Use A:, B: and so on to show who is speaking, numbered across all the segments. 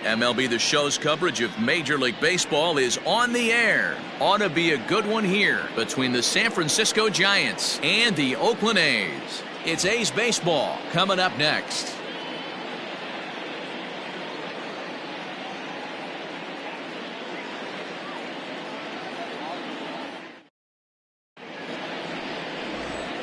A: MLB The Show's coverage of Major League Baseball is on the air. Ought to be a good one here between the San Francisco Giants and the Oakland A's. It's A's baseball coming up next.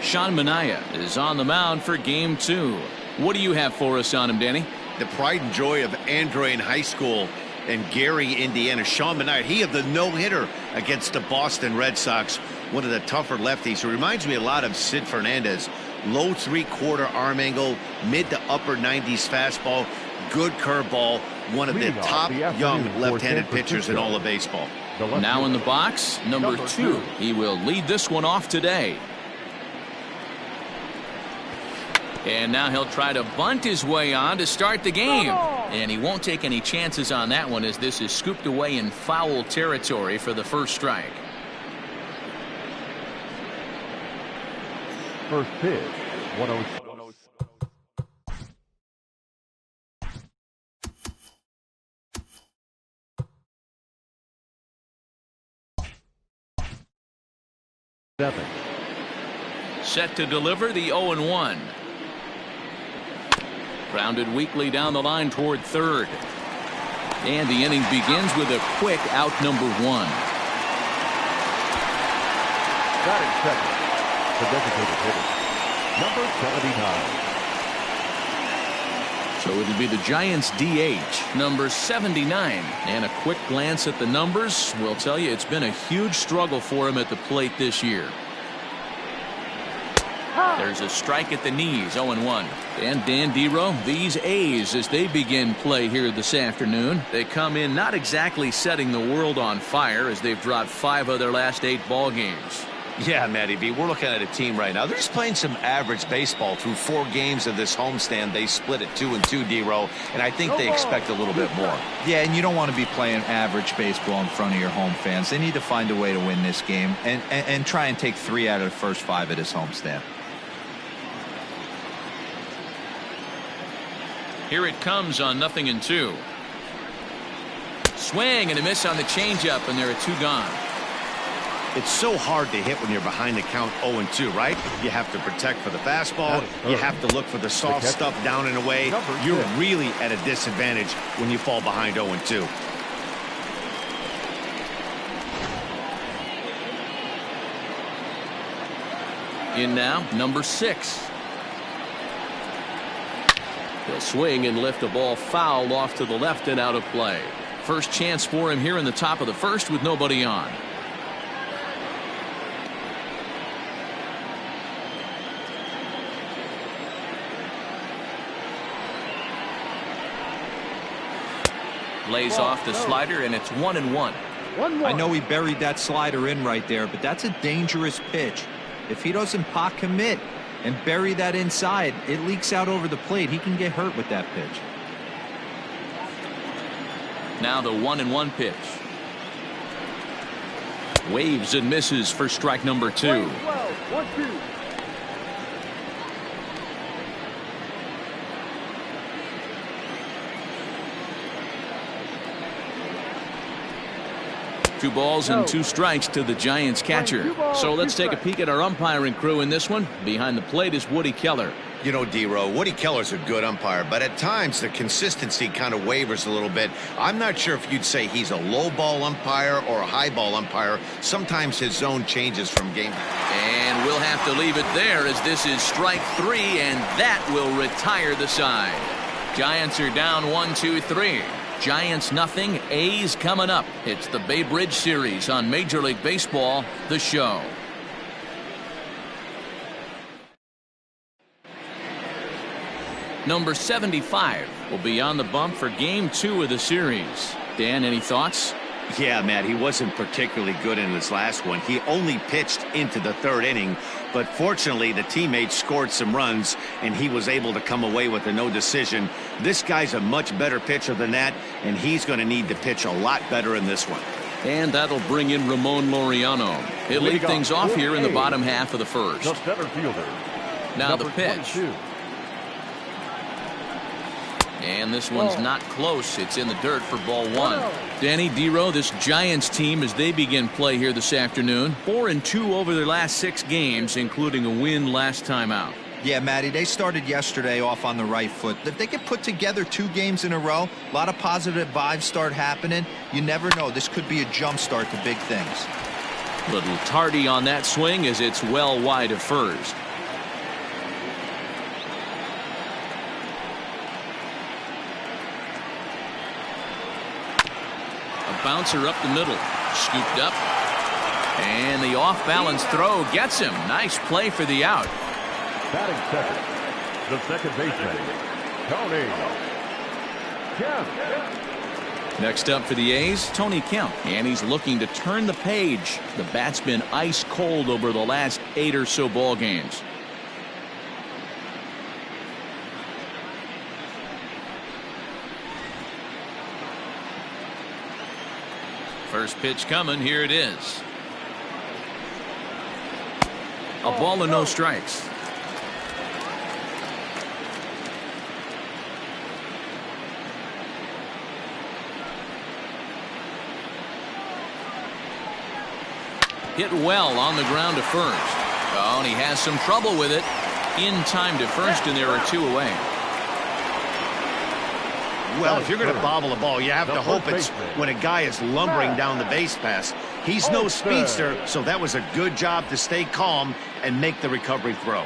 A: Sean Manaea is on the mound for Game 2. What do you have for us on him, Danny?
B: The pride and joy of Android in high school and Gary, Indiana. Sean Manaea, he had the no-hitter against the Boston Red Sox, one of the tougher lefties. He reminds me a lot of Sid Fernandez. Low three-quarter arm angle, mid to upper 90s fastball, good curveball, one of the top young left-handed pitchers in all of baseball.
A: Now in the box, number 2. He will lead this one off today. And now he'll try to bunt his way on to start the game. And he won't take any chances on that one, as this is scooped away in foul territory for the first strike.
C: First pitch, 106.
A: Set to deliver the 0-1. Grounded weakly down the line toward third. And the inning begins with a quick out, number 1.
C: Batting second, the designated hitter, number 79.
A: So it'll be the Giants DH, number 79. And a quick glance at the numbers will tell you it's been a huge struggle for him at the plate this year. There's a strike at the knees, 0-1. And Dan Dero, these A's, as they begin play here this afternoon, they come in not exactly setting the world on fire, as they've dropped 5 of their last 8 ball games.
B: Yeah, Matty B, we're looking at a team right now. They're just playing some average baseball through 4 games of this homestand. They split it 2-2, Dero, and I think they expect a little bit more.
D: Yeah, and you don't want to be playing average baseball in front of your home fans. They need to find a way to win this game and try and take 3 out of the first 5 of this homestand.
A: Here it comes on 0-2. Swing and a miss on the changeup, and there are 2 gone.
B: It's so hard to hit when you're behind the count 0-2, right? You have to protect for the fastball. You have to look for the soft stuff down and away. You're really at a disadvantage when you fall behind 0-2.
A: In now, number 6. He'll swing and lift a ball foul off to the left and out of play. First chance for him here in the top of the first with nobody on. Lays off the slider, and it's 1-1.
D: I know he buried that slider in right there, but that's a dangerous pitch. If he doesn't pot commit and bury that inside, it leaks out over the plate. He can get hurt with that pitch.
A: Now the 1-1 pitch. Waves and misses for strike number 2.
C: 1-2.
A: Two balls and 2 strikes to the Giants catcher. So let's take a peek at our umpiring crew in this one. Behind the plate is Woody Keller.
B: You know, Dero, Woody Keller's a good umpire, but at times the consistency kind of wavers a little bit. I'm not sure if you'd say he's a low ball umpire or a high ball umpire. Sometimes his zone changes from game.
A: And we'll have to leave it there, as this is strike 3, and that will retire the side. Giants are down 1-2-3. Giants nothing, A's coming up. It's the Bay Bridge Series on Major League Baseball, The Show. Number 75 will be on the bump for Game 2 of the series. Dan, any thoughts?
B: Yeah, Matt, he wasn't particularly good in his last one. He only pitched into the 3rd inning, but fortunately the teammates scored some runs and he was able to come away with a no decision. This guy's a much better pitcher than that, and he's going to need to pitch a lot better in this one.
A: And that'll bring in Ramon Laureano. He'll lead things off here in the bottom half of the first.
C: The center fielder.
A: Now the pitch.
C: 22.
A: And this one's not close. It's in the dirt for ball one. Danny Dero, this Giants team, as they begin play here this afternoon, 4-2 over their last 6 games, including a win last time out.
D: Yeah, Matty, they started yesterday off on the right foot. If they can put together 2 games in a row, a lot of positive vibes start happening. You never know. This could be a jump start to big things.
A: Little tardy on that swing as it's well wide of first. A bouncer up the middle. Scooped up. And the off-balance throw gets him. Nice play for the out.
C: Batting second, the second baseman, Tony Kemp.
A: Next up for the A's, Tony Kemp. And he's looking to turn the page. The bat's been ice cold over the last 8 or so ball games. First pitch coming. Here it is. A ball and no strikes. Hit well on the ground to first. Oh, and he has some trouble with it. In time to first, and there are 2 away.
B: Well, if you're going to bobble a ball, you have to hope it's when a guy is lumbering down the base pass. He's no speedster, so that was a good job to stay calm and make the recovery throw.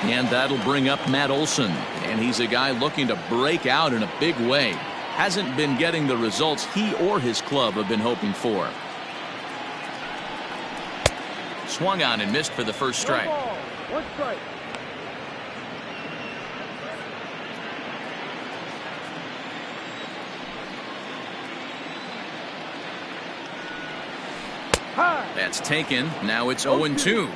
A: And that'll bring up Matt Olson. And he's a guy looking to break out in a big way. Hasn't been getting the results he or his club have been hoping for. Swung on and missed for the first strike.
C: 1 strike.
A: That's taken. Now it's 0-2.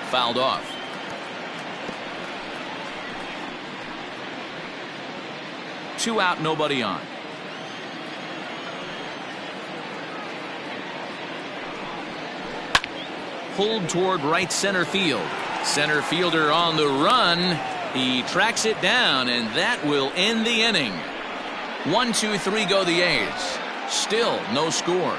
A: Fouled off. Two out, nobody on. Pulled toward right center field. Center fielder on the run. He tracks it down, and that will end the inning. 1, 2, 3 go the A's. Still no score.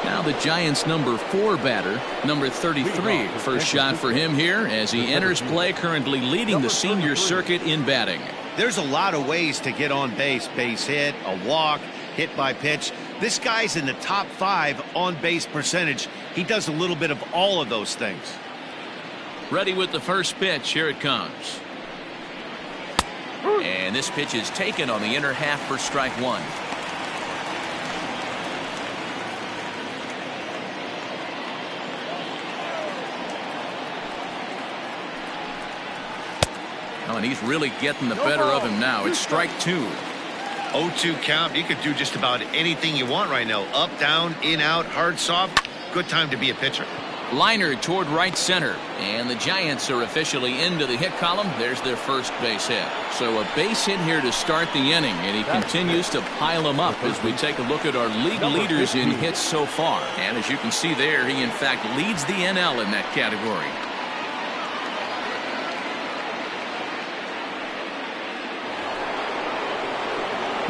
A: Now the Giants' number 4 batter, number 33. First shot for him here as he enters play, currently leading the senior circuit in batting.
B: There's a lot of ways to get on base. Base hit, a walk, hit by pitch. This guy's in the top 5 on base percentage. He does a little bit of all of those things.
A: Ready with the first pitch. Here it comes. And this pitch is taken on the inner half for strike 1. Oh, and he's really getting the better of him now. It's strike 2.
B: 0-2 count. You could do just about anything you want right now. Up, down, in, out, hard, soft. Good time to be a pitcher.
A: Liner toward right center. And the Giants are officially into the hit column. There's their first base hit. So a base hit here to start the inning. And he continues to pile them up as we take a look at our league leaders in hits so far. And as you can see there, he in fact leads the NL in that category.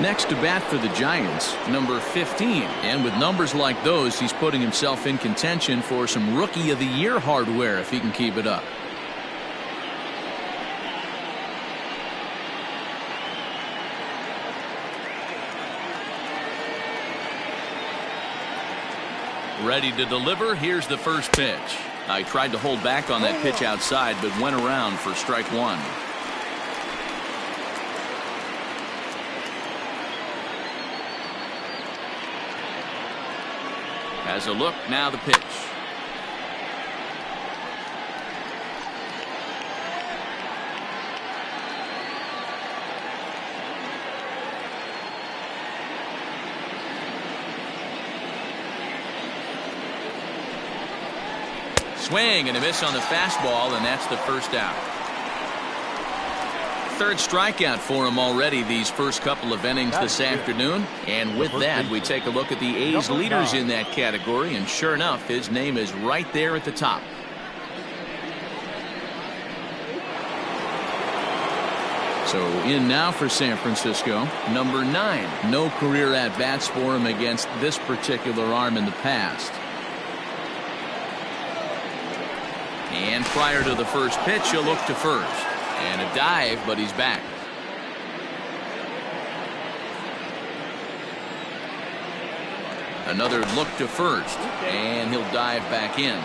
A: Next to bat for the Giants, number 15. And with numbers like those, he's putting himself in contention for some Rookie of the Year hardware if he can keep it up. Ready to deliver. Here's the first pitch. I tried to hold back on that pitch outside, but went around for strike 1. Has a look, now the pitch. Swing and a miss on the fastball, and that's the first out. Third strikeout for him already these first couple of innings this afternoon. And with that, we take a look at the A's leaders in that category, and sure enough, his name is right there at the top. So in now for San Francisco, number 9. No career at-bats for him against this particular arm in the past. And prior to the first pitch, he'll look to first. And a dive, but he's back. Another look to first, and he'll dive back in.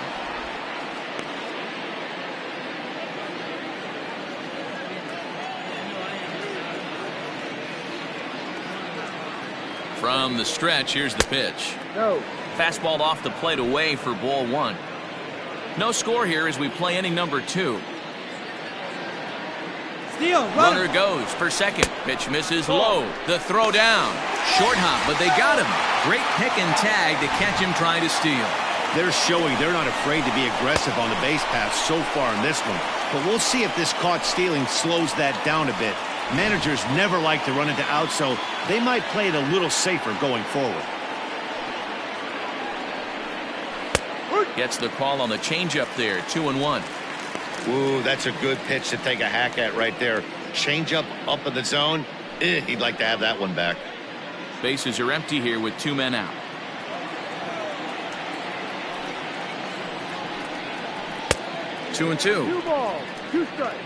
A: From the stretch, here's the pitch.
C: No.
A: Fastball off the plate away for ball 1. No score here as we play inning number 2. Runner goes for second. Pitch misses low. The throw down. Short hop, but they got him. Great pick and tag to catch him trying to steal.
B: They're showing they're not afraid to be aggressive on the base pass so far in this one. But we'll see if this caught stealing slows that down a bit. Managers never like to run into outs, so they might play it a little safer going forward.
A: Gets the call on the changeup there. 2-1.
B: Ooh, that's a good pitch to take a hack at right there. Changeup up in the zone. He'd like to have that one back.
A: Bases are empty here with 2 men out. Two and two.
C: 2 balls, 2 strikes.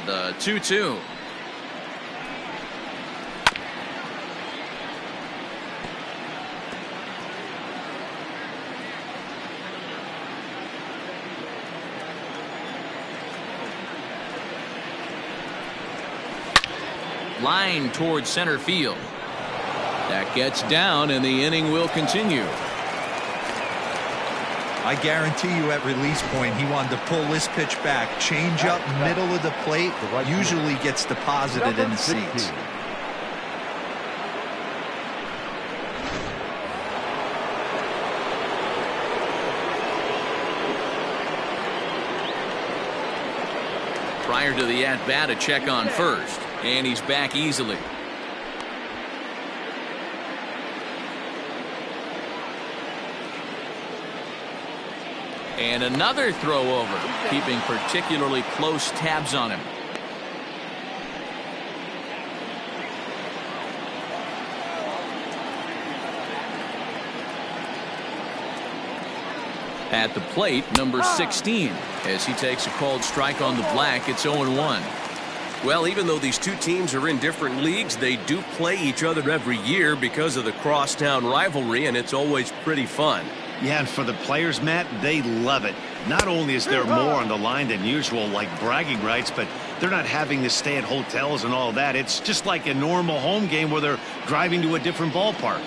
A: The 2-2. Line towards center field. That gets down, and the inning will continue.
D: I guarantee you at release point he wanted to pull this pitch back. Change up middle of the plate usually gets deposited in the seats.
A: Prior to the at-bat, a check on first, and he's back easily. And another throw over, keeping particularly close tabs on him. At the plate, number 16, as he takes a called strike on the black. It's 0-1.
E: Well, even though these two teams are in different leagues, they do play each other every year because of the crosstown rivalry, and it's always pretty fun.
B: Yeah, and for the players, Matt, they love it. Not only is there more on the line than usual, like bragging rights, but they're not having to stay at hotels and all that. It's just like a normal home game where they're driving to a different ballpark.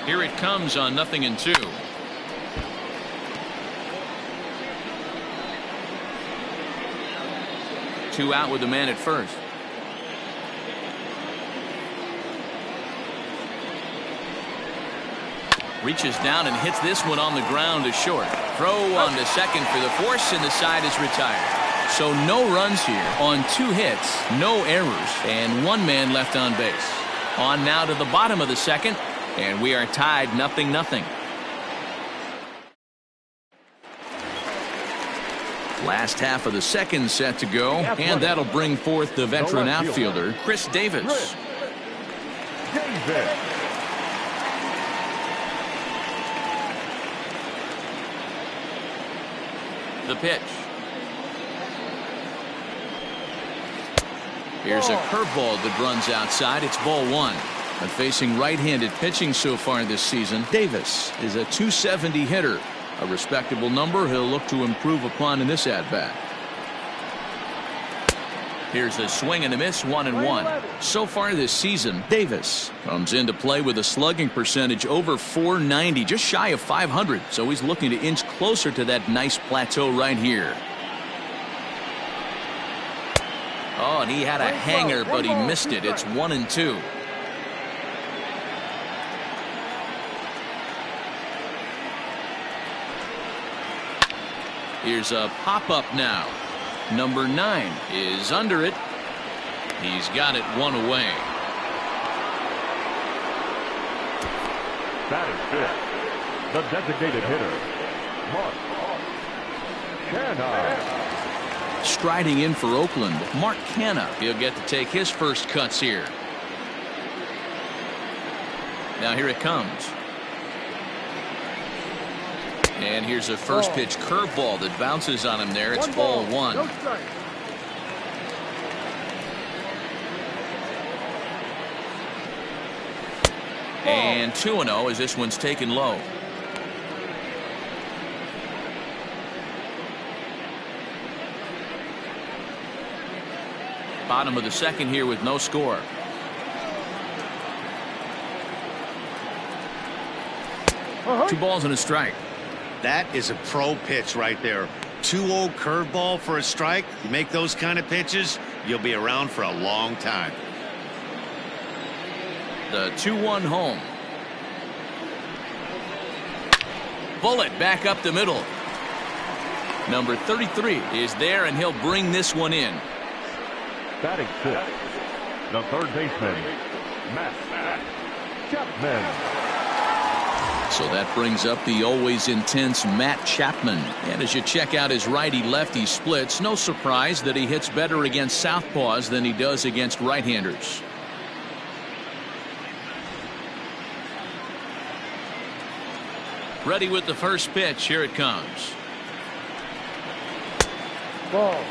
A: Here it comes on 0-2. Two out with the man at first. Reaches down and hits this one on the ground to short. Throw on to second for the force, and the side is retired. So no runs here on 2 hits, no errors, and 1 man left on base. On now to the bottom of the second, and we are tied 0-0. Last half of the second set to go, and that'll bring forth the veteran outfielder, Chris Davis. The pitch. Here's a curveball that runs outside. It's ball 1. And facing right-handed pitching so far this season, Davis is a .270 hitter. A respectable number he'll look to improve upon in this at-bat. Here's a swing and a miss, 1-1. So far this season, Davis comes into play with a slugging percentage over .490, just shy of .500. So he's looking to inch closer to that nice plateau right here. Oh, and he had a hanger, but he missed it. It's 1-2. Here's a pop-up now. Number 9 is under it. He's got it one away.
C: Batting fifth, the designated hitter, Mark Canha.
A: Striding in for Oakland, Mark Canha. He'll get to take his first cuts here. Now here it comes. And here's a first pitch curveball that bounces on him there. It's ball one.
C: No strike.
A: And 2-0 as this one's taken low. Bottom of the second here with no score. Two balls and a strike.
B: That is a pro pitch right there. 2-0 curveball for a strike. You make those kind of pitches, you'll be around for a long time.
A: The 2-1 home. Bullet back up the middle. Number 33 is there, and he'll bring this one in.
C: Batting fifth, the third baseman, Matt Chapman.
A: So that brings up the always intense Matt Chapman. And as you check out his righty-lefty splits, no surprise that he hits better against southpaws than he does against right-handers. Ready with the first pitch. Here it comes.
C: Ball.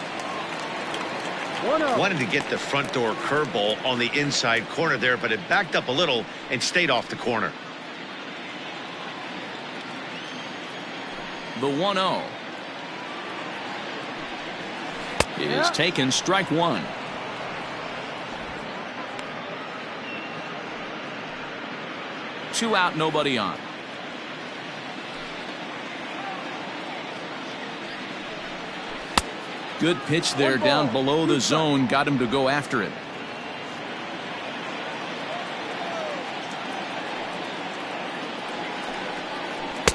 B: Wanted to get the front door curveball on the inside corner there, but it backed up a little and stayed off the corner.
A: The 1-0. It is taken, strike one. Two out, nobody on. Good pitch there down below the zone. Got him to go after it.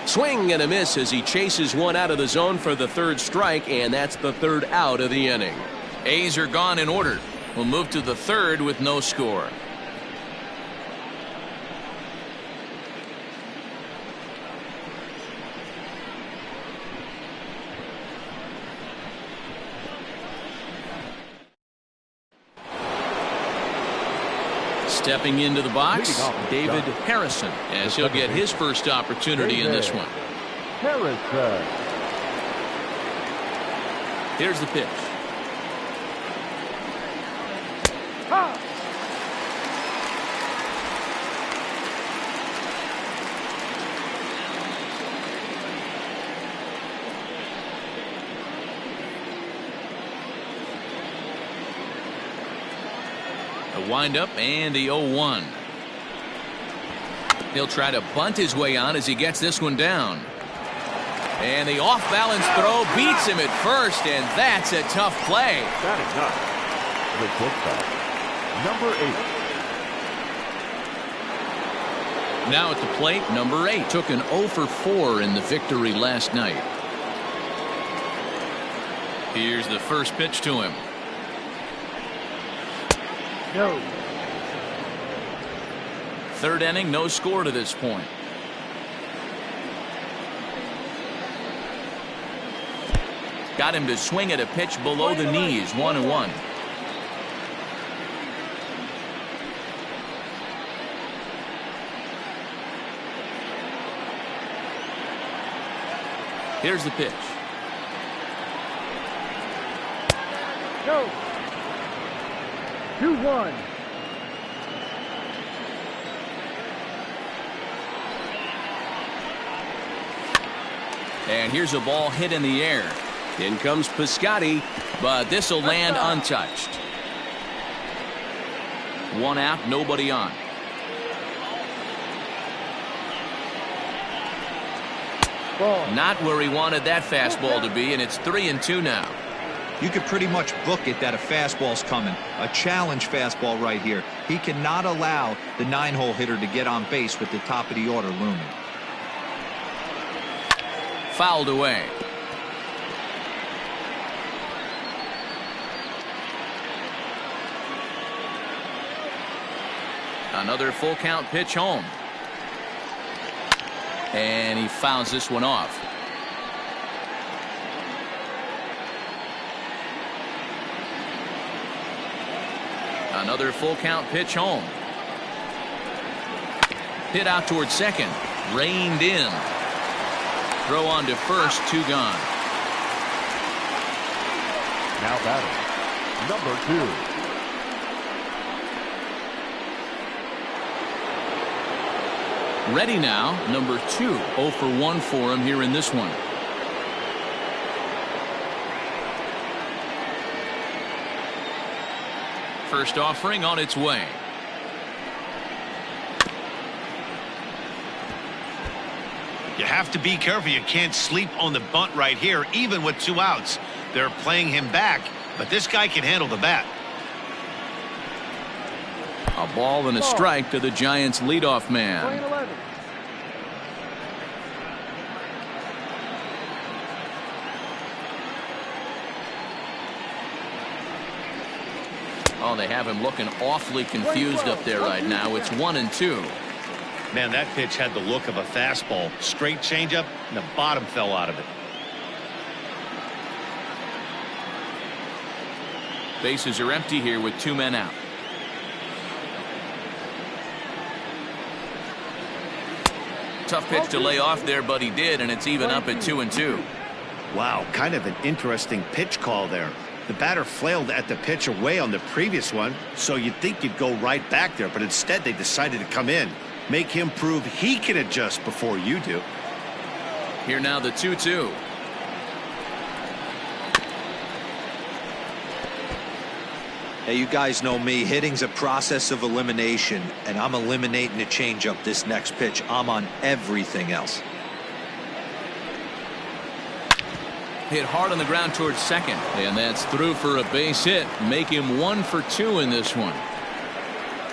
E: Swing and a miss as he chases one out of the zone for the third strike, and that's the third out of the inning.
A: A's are gone in order. We'll move to the third with no score. Stepping into the box, David Harrison, as he'll get his first opportunity in this one.
C: Harrison.
A: Here's the pitch. The windup and the 0-1. He'll try to bunt his way on as he gets this one down. And the off-balance throw beats him at first, and that's a tough play.
C: That is not the shortstop, number 8.
A: Now at the plate, number 8 took an 0 for 4 in the victory last night. Here's the first pitch to him.
C: No.
A: Third inning, no score to this point. Got him to swing at a pitch below the knees, 1-1. Here's the pitch.
C: No. 2-1.
A: And here's a ball hit in the air.
E: In comes Piscotty.
A: But this will land untouched. One out, nobody on. Not where he wanted that fastball to be, and it's 3-2 now.
D: You could pretty much book it that a fastball's coming. A challenge fastball right here. He cannot allow the 9-hole hitter to get on base with the top of the order looming.
A: Fouled away. Another full count pitch home. And he fouls this one off. Another full count pitch home. Hit out towards second. Reined in. Throw on to first, 2 gone.
C: Now batting, number 2.
A: Ready now, number 2. 0 for 1 for him here in this one. First offering on its way.
B: You have to be careful. You can't sleep on the bunt right here, even with 2 outs. They're playing him back, but this guy can handle the bat.
A: A ball and a strike to the Giants' leadoff man. Oh, they have him looking awfully confused up there right now. It's 1-2.
B: Man, that pitch had the look of a fastball. Straight changeup, and the bottom fell out of it.
A: Bases are empty here with 2 men out. Tough pitch to lay off there, but he did, and it's even up at 2-2.
B: Wow, kind of an interesting pitch call there. The batter flailed at the pitch away on the previous one, so you'd think you'd go right back there, but instead they decided to come in. Make him prove he can adjust before you do.
A: Here now the 2-2.
D: Hey, you guys know me. Hitting's a process of elimination, and I'm eliminating the changeup this next pitch. I'm on everything else.
A: Hit hard on the ground towards second, and that's through for a base hit. Make him 1 for 2 in this one.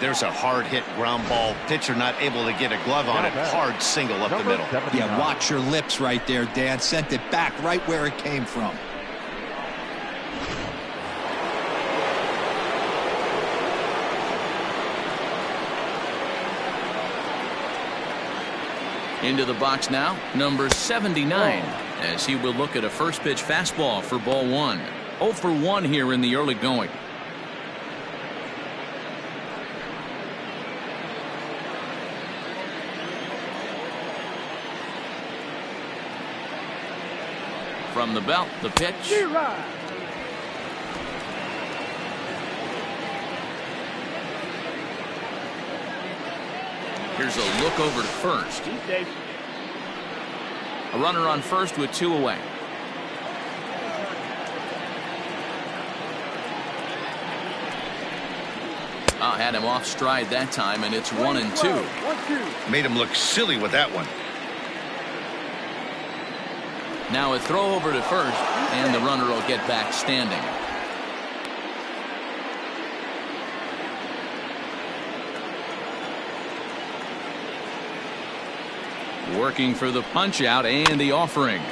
B: There's a hard hit ground ball. Pitcher not able to get a glove on it. Hard single up the middle.
D: Yeah, watch your lips right there, Dan. Sent it back right where it came from.
A: Into the box now, number 79, as he will look at a first pitch fastball for ball 1. 0 for 1 here in the early going. From the belt, the pitch. Here's a look over to first. A runner on first with 2 away. Had him off stride that time, and it's 1-2.
B: Made him look silly with that one.
A: Now a throw over to first, and the runner will get back standing. Working for the punch out and the offering.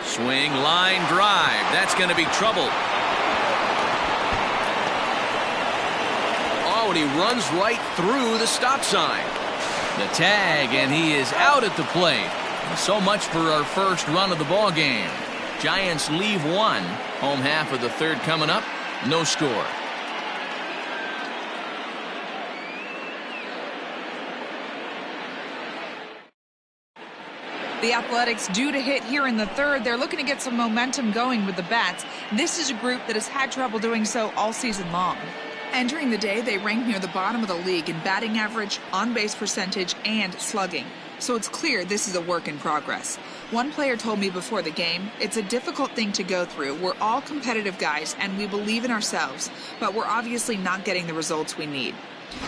A: Swing, line drive. That's going to be trouble. Oh, and he runs right through the stop sign. The tag, and he is out at the plate. So much for our first run of the ball game. Giants leave 1. Home half of the 3rd coming up. No score.
F: The Athletics due to hit here in the 3rd. They're looking to get some momentum going with the bats. This is a group that has had trouble doing so all season long. Entering the day, they ranked near the bottom of the league in batting average, on-base percentage, and slugging. So it's clear this is a work in progress. One player told me before the game, it's a difficult thing to go through. We're all competitive guys, and we believe in ourselves, but we're obviously not getting the results we need.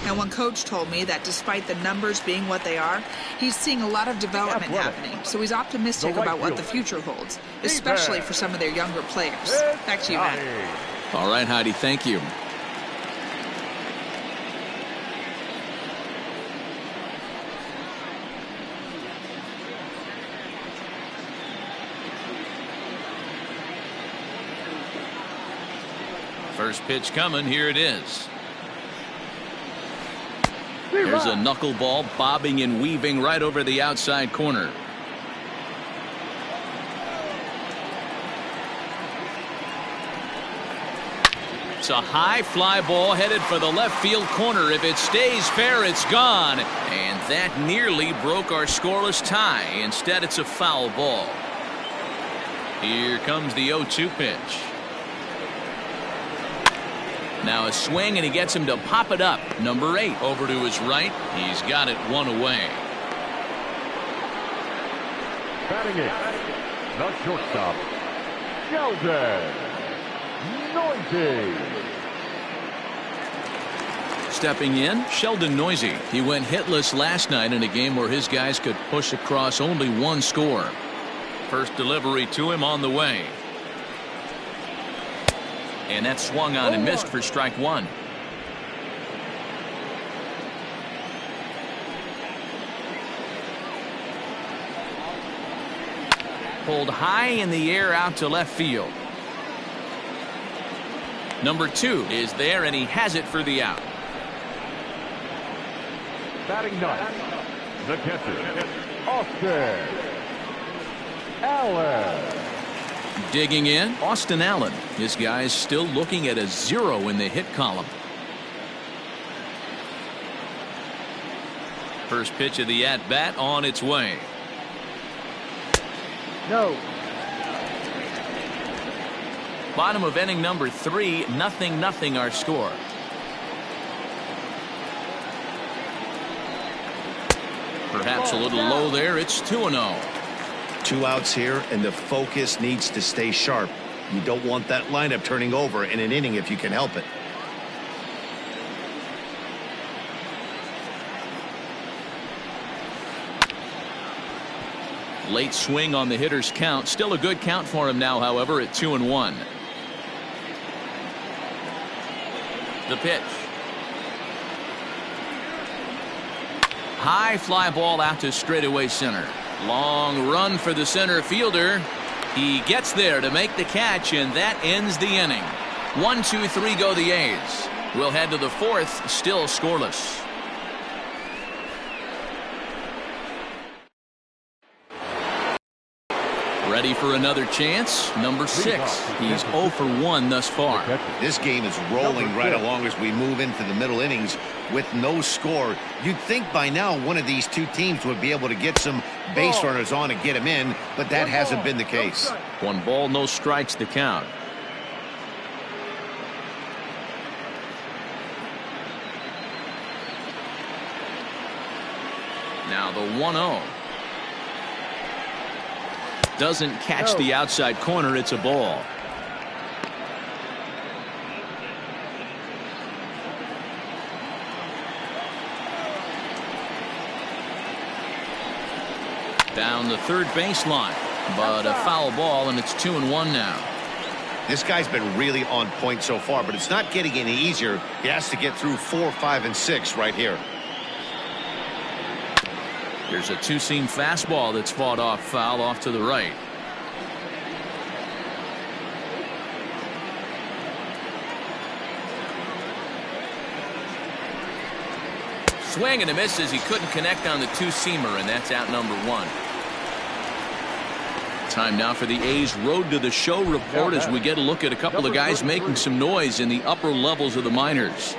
F: And one coach told me that despite the numbers being what they are, he's seeing a lot of development happening. So he's optimistic about what the future holds, especially for some of their younger players. Back to you, Matt.
A: All right, Heidi, thank you. First pitch coming. Here it is. There's a knuckleball bobbing and weaving right over the outside corner. It's a high fly ball headed for the left field corner. If it stays fair, it's gone. And that nearly broke our scoreless tie. Instead, it's a foul ball. Here comes the 0-2 pitch. Now a swing, and he gets him to pop it up. Number 8 over to his right. He's got it one away.
C: Batting it, the shortstop, Sheldon Noisy.
A: Stepping in, Sheldon Noisy. He went hitless last night in a game where his guys could push across only one score. First delivery to him on the way. And that swung on and missed for strike one. Pulled high in the air out to left field. Number 2 is there, and he has it for the out.
C: Batting ninth, the catcher, Austin Allen.
A: Digging in, Austin Allen. His guy's still looking at a 0 in the hit column. First pitch of the at-bat on its way.
C: No.
A: Bottom of inning number 3, 0-0 our score. Perhaps a little low there. It's 2-0.
B: 2 outs here, and the focus needs to stay sharp. You don't want that lineup turning over in an inning if you can help it.
A: Late swing on the hitter's count. Still a good count for him now, however, at 2-1. The pitch. High fly ball out to straightaway center. Long run for the center fielder. He gets there to make the catch, and that ends the inning. 1, 2, 3 go the A's. We'll head to the 4th, still scoreless. Ready for another chance? Number 6. He's 0 for 1 thus far.
B: This game is rolling right along as we move into the middle innings with no score. You'd think by now one of these two teams would be able to get some base runners on and get him in, but that hasn't been the case.
A: 1 ball, no strikes the count. Now the 1-0. Doesn't catch the outside corner. It's a ball. Down the third baseline, but a foul ball, and it's 2-1 now.
B: This guy's been really on point so far, but it's not getting any easier. He has to get through 4, 5, and 6 right here.
A: There's a two-seam fastball that's fought off foul off to the right. Swing and a miss as he couldn't connect on the two-seamer, and that's out number 1. Time now for the A's Road to the Show report as we get a look at a couple of guys making some noise in the upper levels of the minors.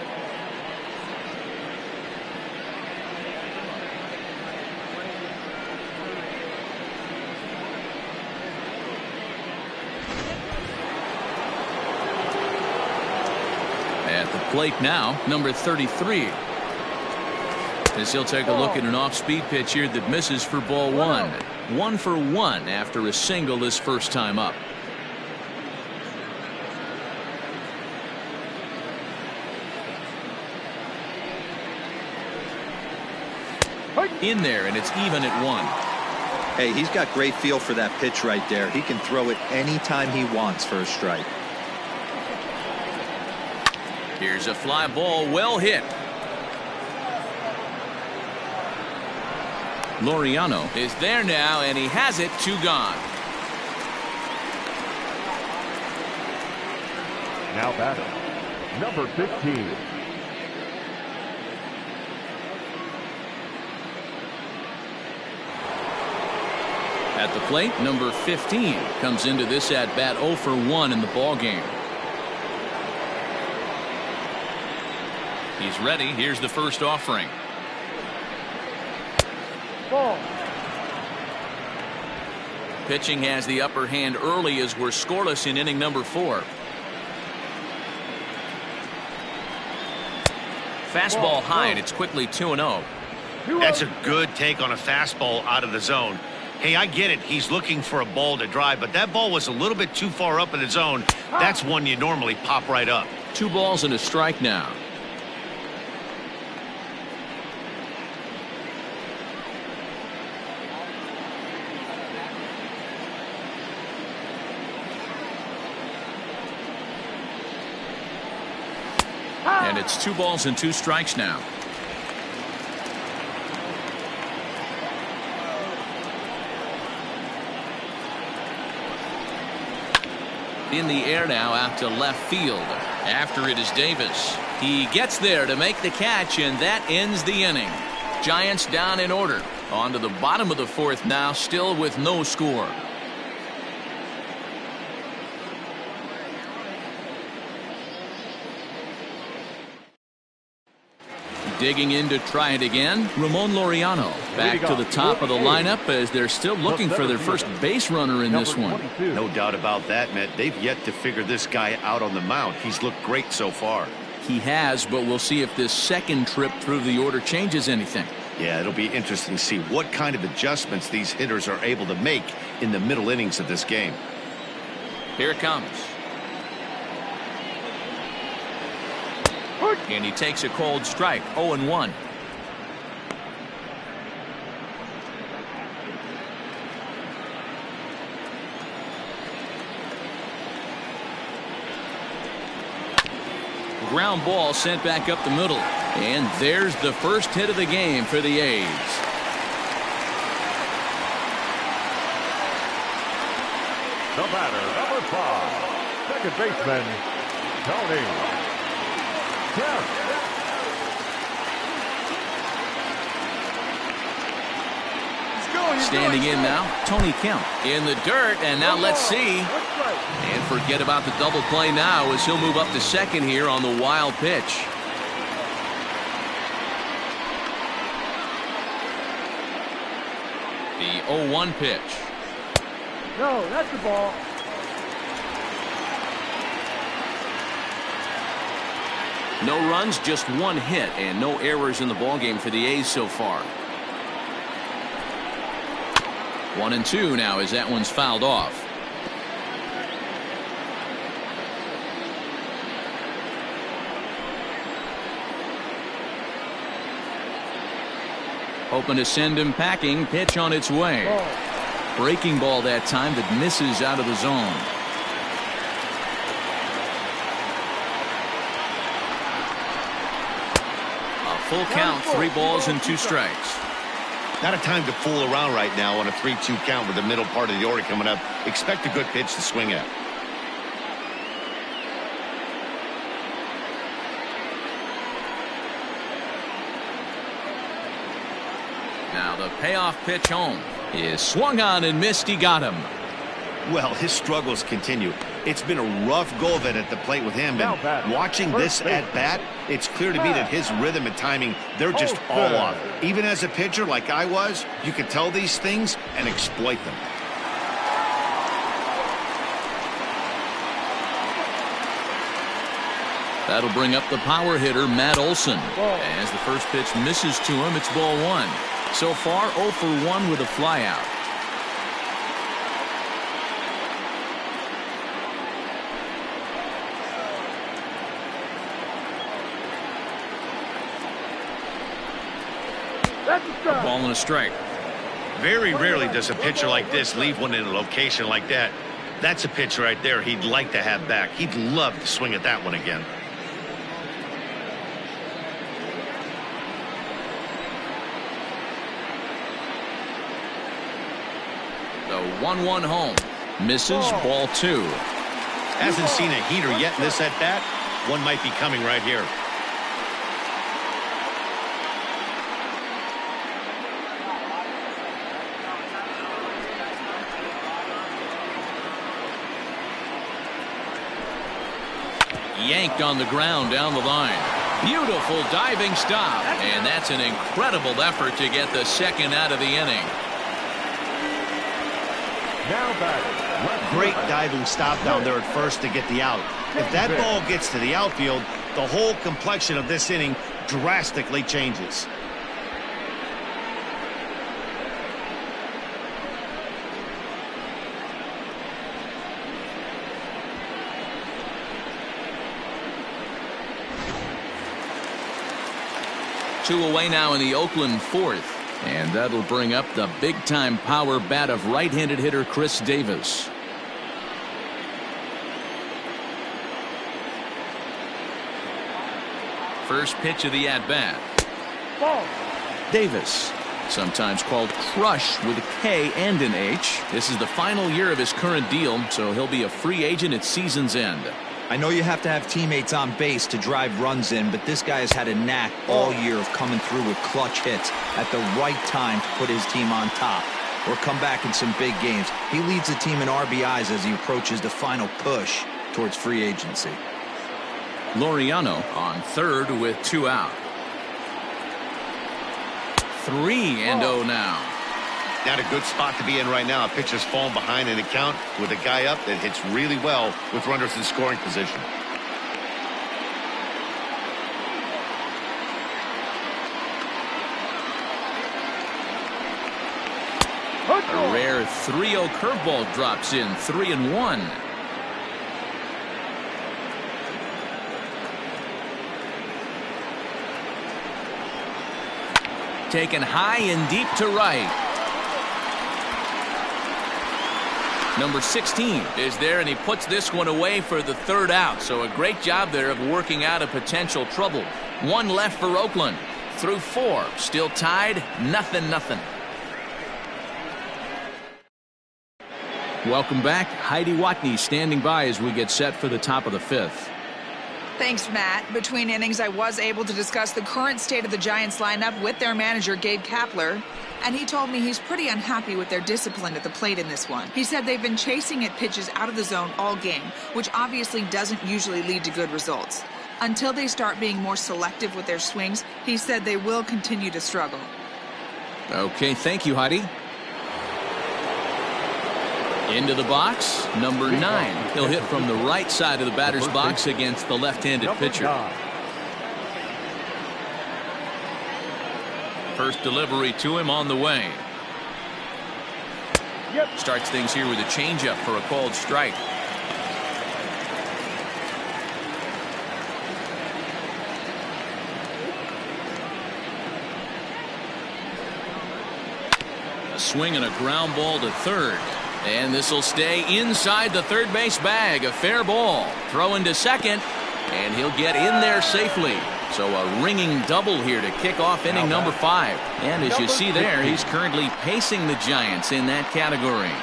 A: plate now, number 33. As he'll take a look at an off-speed pitch here that misses for ball one. 1 for 1 after a single his first time up. In there, and it's even at 1.
D: Hey, he's got great feel for that pitch right there. He can throw it anytime he wants for a strike.
A: Here's a fly ball, well hit. Laureano is there now, and he has it. 2 gone.
C: Now batter, number 15.
A: At the plate, number 15 comes into this at bat 0 for 1 in the ball game. He's ready. Here's the first offering.
C: Ball.
A: Pitching has the upper hand early as we're scoreless in inning number 4. Fastball high, and it's quickly 2-0.
B: That's a good take on a fastball out of the zone. Hey, I get it. He's looking for a ball to drive, but that ball was a little bit too far up in the zone. That's one you normally pop right up.
A: 2 balls and a strike now. And it's 2 balls and 2 strikes now. In the air now out to left field. After it is Davis. He gets there to make the catch, and that ends the inning. Giants down in order. On to the bottom of the 4th now, still with no score. Digging in to try it again, Ramon Laureano back to the top of the lineup as they're still looking for their first base runner in this one.
B: No doubt about that, Matt. They've yet to figure this guy out on the mound. He's looked great so far.
A: He has, but we'll see if this second trip through the order changes anything.
B: Yeah, it'll be interesting to see what kind of adjustments these hitters are able to make in the middle innings of this game.
A: Here it comes. And he takes a cold strike. 0-1. Ground ball sent back up the middle. And there's the first hit of the game for the A's.
C: The batter, number 5, second baseman, Tony.
A: Standing in now, Tony Kemp in the dirt, and now let's see. And forget about the double play now as he'll move up to second here on the wild pitch. The 0-1 pitch.
C: No, that's the ball.
A: No runs, just 1 hit, and no errors in the ballgame for the A's so far. 1-2 now as that one's fouled off. Hoping to send him packing. Pitch on its way. Breaking ball that time that misses out of the zone. Full count, 3 balls and 2 strikes.
B: Not a time to fool around right now on a 3-2 count with the middle part of the order coming up. Expect a good pitch to swing at.
A: Now the payoff pitch home is swung on and missed. He got him.
B: Well, his struggles continue. It's been a rough go of it at the plate with him, and watching this at bat, it's clear to me that his rhythm and timing, they're just all off. Even as a pitcher like I was, you could tell these things and exploit them.
A: That'll bring up the power hitter, Matt Olson. As the first pitch misses to him, it's ball 1. So far, 0 for 1 with a flyout. A ball and a strike.
B: Very rarely does a pitcher like this leave one in a location like that. That's a pitch right there he'd like to have back. He'd love to swing at that one again.
A: The 1-1 home. Misses, ball 2.
B: Hasn't seen a heater yet in this at-bat. One might be coming right here.
A: Yanked on the ground down the line. Beautiful diving stop. And that's an incredible effort to get the second out of the inning.
C: Now batting.
B: Great diving stop down there at first to get the out. If that ball gets to the outfield, the whole complexion of this inning drastically changes.
A: Two away now in the Oakland fourth. And that'll bring up the big-time power bat of right-handed hitter Chris Davis. First pitch of the at-bat. Davis, sometimes called Crush with a K and an H. This is the final year of his current deal, so he'll be a free agent at season's end.
D: I know you have to have teammates on base to drive runs in, but this guy has had a knack all year of coming through with clutch hits at the right time to put his team on top or come back in some big games. He leads the team in RBIs as he approaches the final push towards free agency.
A: Laureano on third with 2 out. 3-0 now.
B: Not a good spot to be in right now. A pitcher's falling behind in the count with a guy up that hits really well with runners in scoring position.
A: A rare 3-0 curveball drops in. 3-1. Taken high and deep to right. Number 16 is there, and he puts this one away for the 3rd out. So a great job there of working out a potential trouble. 1 left for Oakland. Through 4. Still tied. 0-0. Welcome back. Heidi Watney standing by as we get set for the top of the 5th.
F: Thanks, Matt. Between innings, I was able to discuss the current state of the Giants lineup with their manager, Gabe Kapler, and he told me he's pretty unhappy with their discipline at the plate in this one. He said they've been chasing at pitches out of the zone all game, which obviously doesn't usually lead to good results. Until they start being more selective with their swings, he said they will continue to struggle.
A: Okay, thank you, Heidi. Into the box, number 9. He'll hit from the right side of the batter's box against the left-handed pitcher. First delivery to him on the way. Starts things here with a changeup for a called strike. A swing and a ground ball to third. And this will stay inside the third base bag. A fair ball. Throw into second. And he'll get in there safely. So a ringing double here to kick off inning number 5. And as you see there, he's currently pacing the Giants in that category.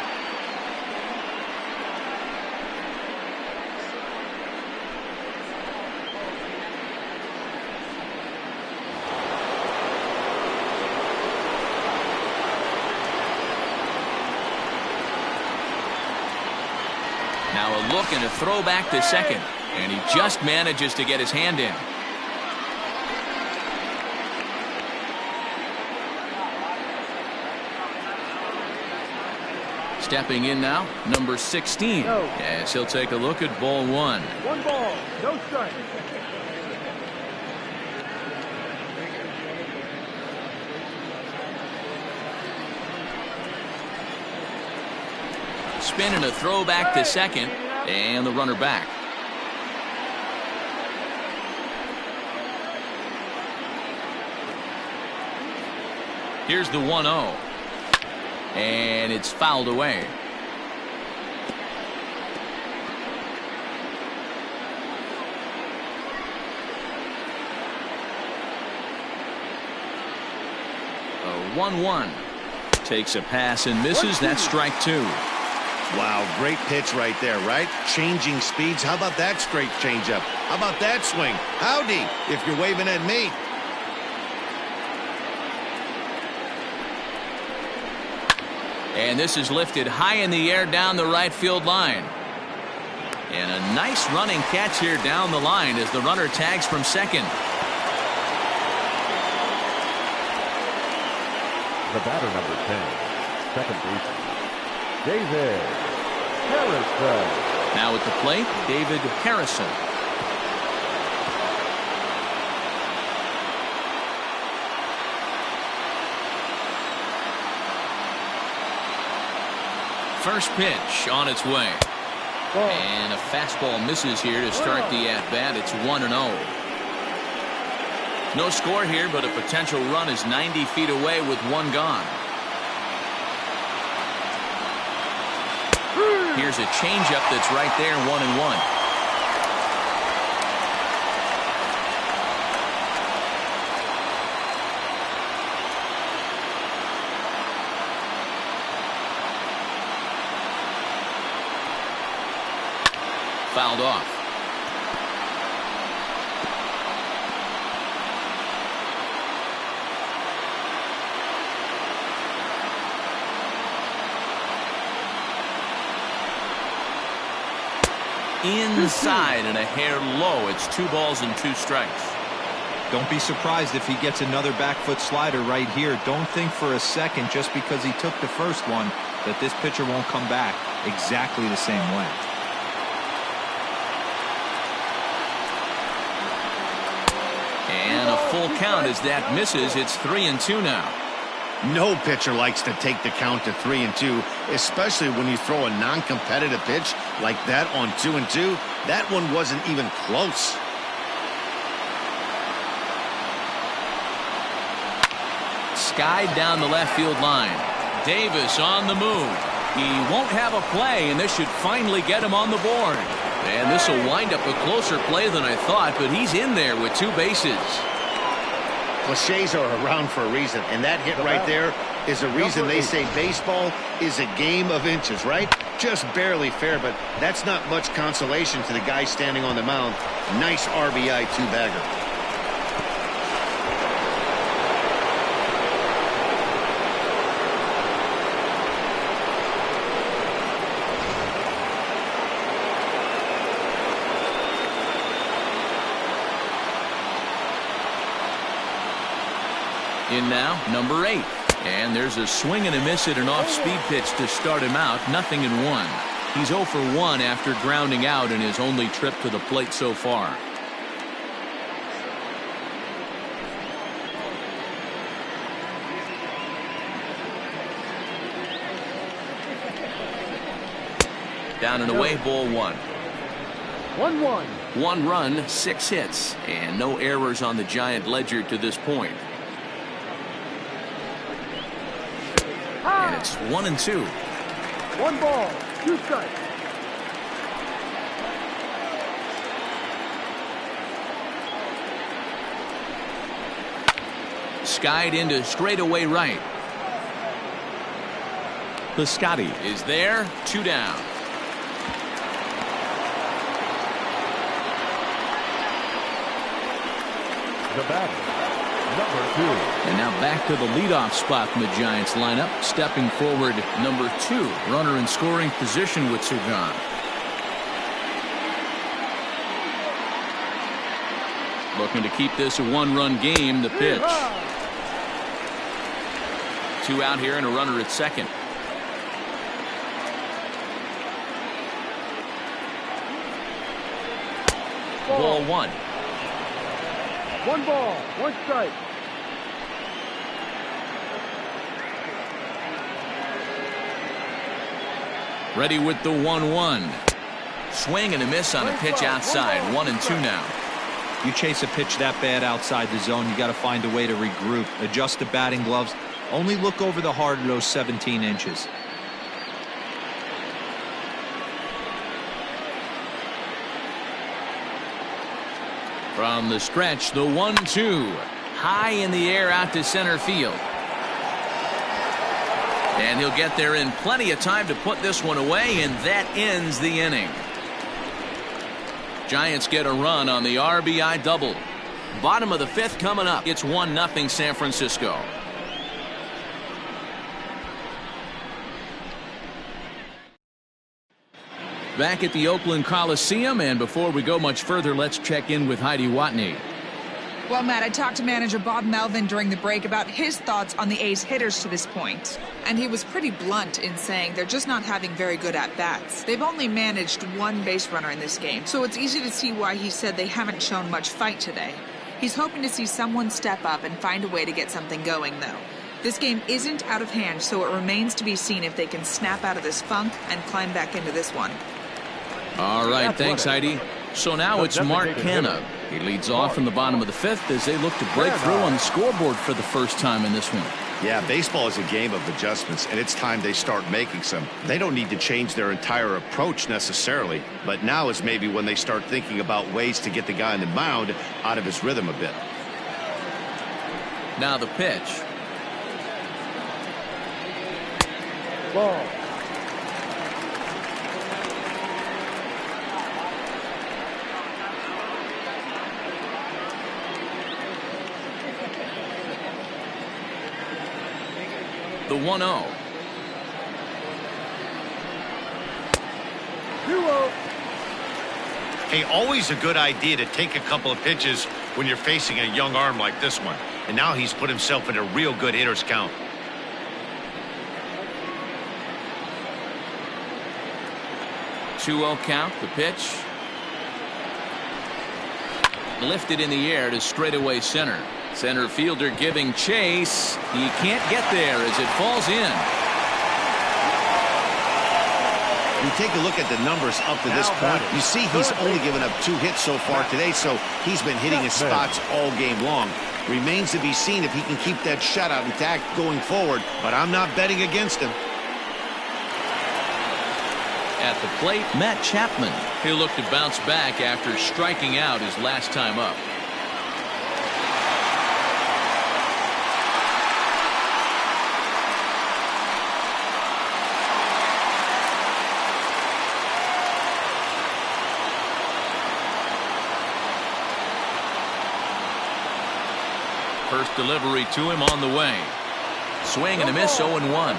A: Now a look and a throw back to second. And he just manages to get his hand in. Stepping in now, number 16. As he'll take a look at ball one.
C: 1 ball, no strike.
A: Spin and a throw back to second, and the runner back. Here's the 1-0. And it's fouled away. A 1-1. Takes a pass and misses. That's strike two.
B: Wow, great pitch right there, right? Changing speeds. How about that straight changeup? How about that swing? Howdy, if you're waving at me.
A: And this is lifted high in the air down the right field line. And a nice running catch here down the line as the runner tags from second.
C: The batter, number 10, second baseman, David Harrison.
A: Now at the plate, David Harrison. First pitch on its way. And a fastball misses here to start the at-bat. It's 1-0. No score here, but a potential run is 90 feet away with one gone. Here's a changeup that's right there, 1-1. Fouled off. Inside and a hair low. It's 2 balls and 2 strikes.
D: Don't be surprised if he gets another back foot slider right here. Don't think for a second, just because he took the first one, that this pitcher won't come back exactly the same way.
A: And a full count as that misses. It's 3-2 now.
B: No pitcher likes to take the count to 3-2, especially when you throw a non-competitive pitch like that on 2-2. That one wasn't even close.
A: Skied down the left field line. Davis on the move. He won't have a play, and this should finally get him on the board. And this will wind up a closer play than I thought, but he's in there with 2 bases.
B: Cliches are around for a reason, and that hit right there is a reason they say baseball is a game of inches, right? Just barely fair, but that's not much consolation to the guy standing on the mound. Nice RBI 2-bagger.
A: In now, number 8. And there's a swing and a miss at an off-speed pitch to start him out. 0-1. He's 0 for 1 after grounding out in his only trip to the plate so far. Down and away, ball 1.
C: 1-1.
A: 1 run, 6 hits, and no errors on the Giant ledger to this point. And it's 1-2.
C: 1 ball, 2 strikes.
A: Skied into straightaway right. Piscotty is there, 2 down.
C: The batter, number 2.
A: And now back to the leadoff spot in the Giants lineup. Stepping forward, number 2. Runner in scoring position with 2 gone. Looking to keep this a 1-run game. The pitch. 2 out here and a runner at second. Ball one.
C: 1 ball, 1 strike.
A: Ready with the 1-1. Swing and a miss on the pitch outside. 1-2 now.
D: You chase a pitch that bad outside the zone, you got to find a way to regroup, adjust the batting gloves. Only look over the heart of those 17 inches.
A: From the stretch, the 1-2. High in the air out to center field. And he'll get there in plenty of time to put this one away, and that ends the inning. Giants get a run on the RBI double. Bottom of the 5th coming up. It's 1-0 San Francisco. Back at the Oakland Coliseum, and before we go much further, let's check in with Heidi Watney.
F: Well, Matt, I talked to manager Bob Melvin during the break about his thoughts on the A's hitters to this point. And he was pretty blunt in saying they're just not having very good at-bats. They've only managed 1 base runner in this game, so it's easy to see why he said they haven't shown much fight today. He's hoping to see someone step up and find a way to get something going, though. This game isn't out of hand, so it remains to be seen if they can snap out of this funk and climb back into this one.
A: All right, thanks, Heidi. So now it's Mark Canha. He leads off in the bottom of the 5th as they look to break through on the scoreboard for the first time in this one.
B: Yeah, baseball is a game of adjustments, and it's time they start making some. They don't need to change their entire approach necessarily, but now is maybe when they start thinking about ways to get the guy on the mound out of his rhythm a bit.
A: Now the pitch.
C: Ball.
A: The 1-0.
C: 2-0.
B: Hey, always a good idea to take a couple of pitches when you're facing a young arm like this one. And now he's put himself in a real good hitter's count.
A: Two-0 count. The pitch. Lifted in the air to straightaway center. Center fielder giving chase. He can't get there as it falls in.
B: You take a look at the numbers up to this point. You see he's only given up 2 hits so far today, so he's been hitting his spots all game long. Remains to be seen if he can keep that shutout intact going forward, but I'm not betting against him.
A: At the plate, Matt Chapman. He'll look to bounce back after striking out his last time up. First delivery to him on the way. Swing and a miss, 0-1.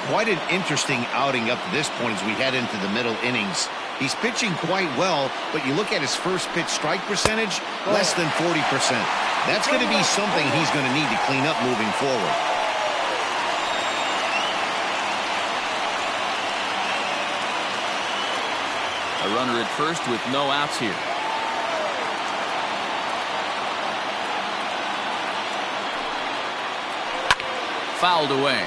B: Quite an interesting outing up to this point as we head into the middle innings. He's pitching quite well, but you look at his first pitch strike percentage, less than 40%. That's going to be something he's going to need to clean up moving forward.
A: A runner at first with no outs here. Fouled away.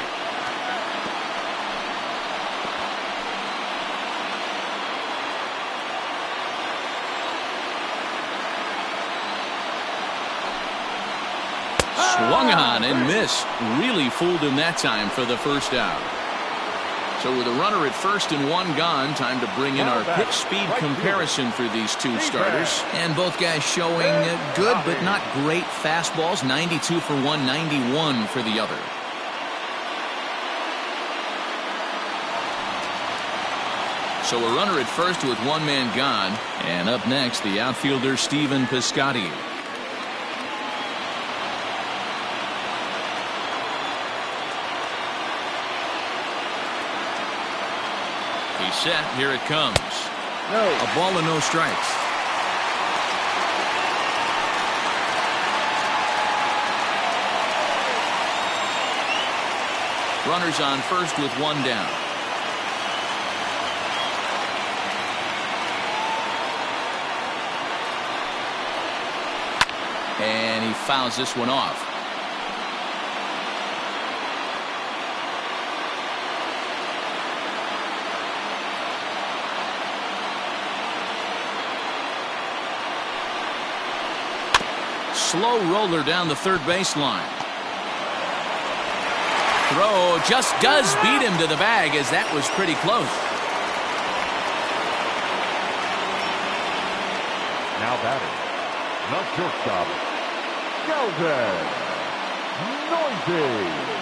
A: Swung on and missed. Really fooled him that time for the first out. So with a runner at first and 1 gone, time to bring in our pitch speed comparison for these two starters. And both guys showing good but not great fastballs. 92 for one, 91 for the other. So a runner at first with 1 man gone. And up next, the outfielder Stephen Piscotty. He's set. Here it comes.
C: No.
A: A ball and no strikes. Runners on first with 1 down. fouls this one off. Slow roller down the third baseline. Throw just does beat him to the bag, as that was pretty close.
C: Now batting, the shortstop, Sheldon Noisy.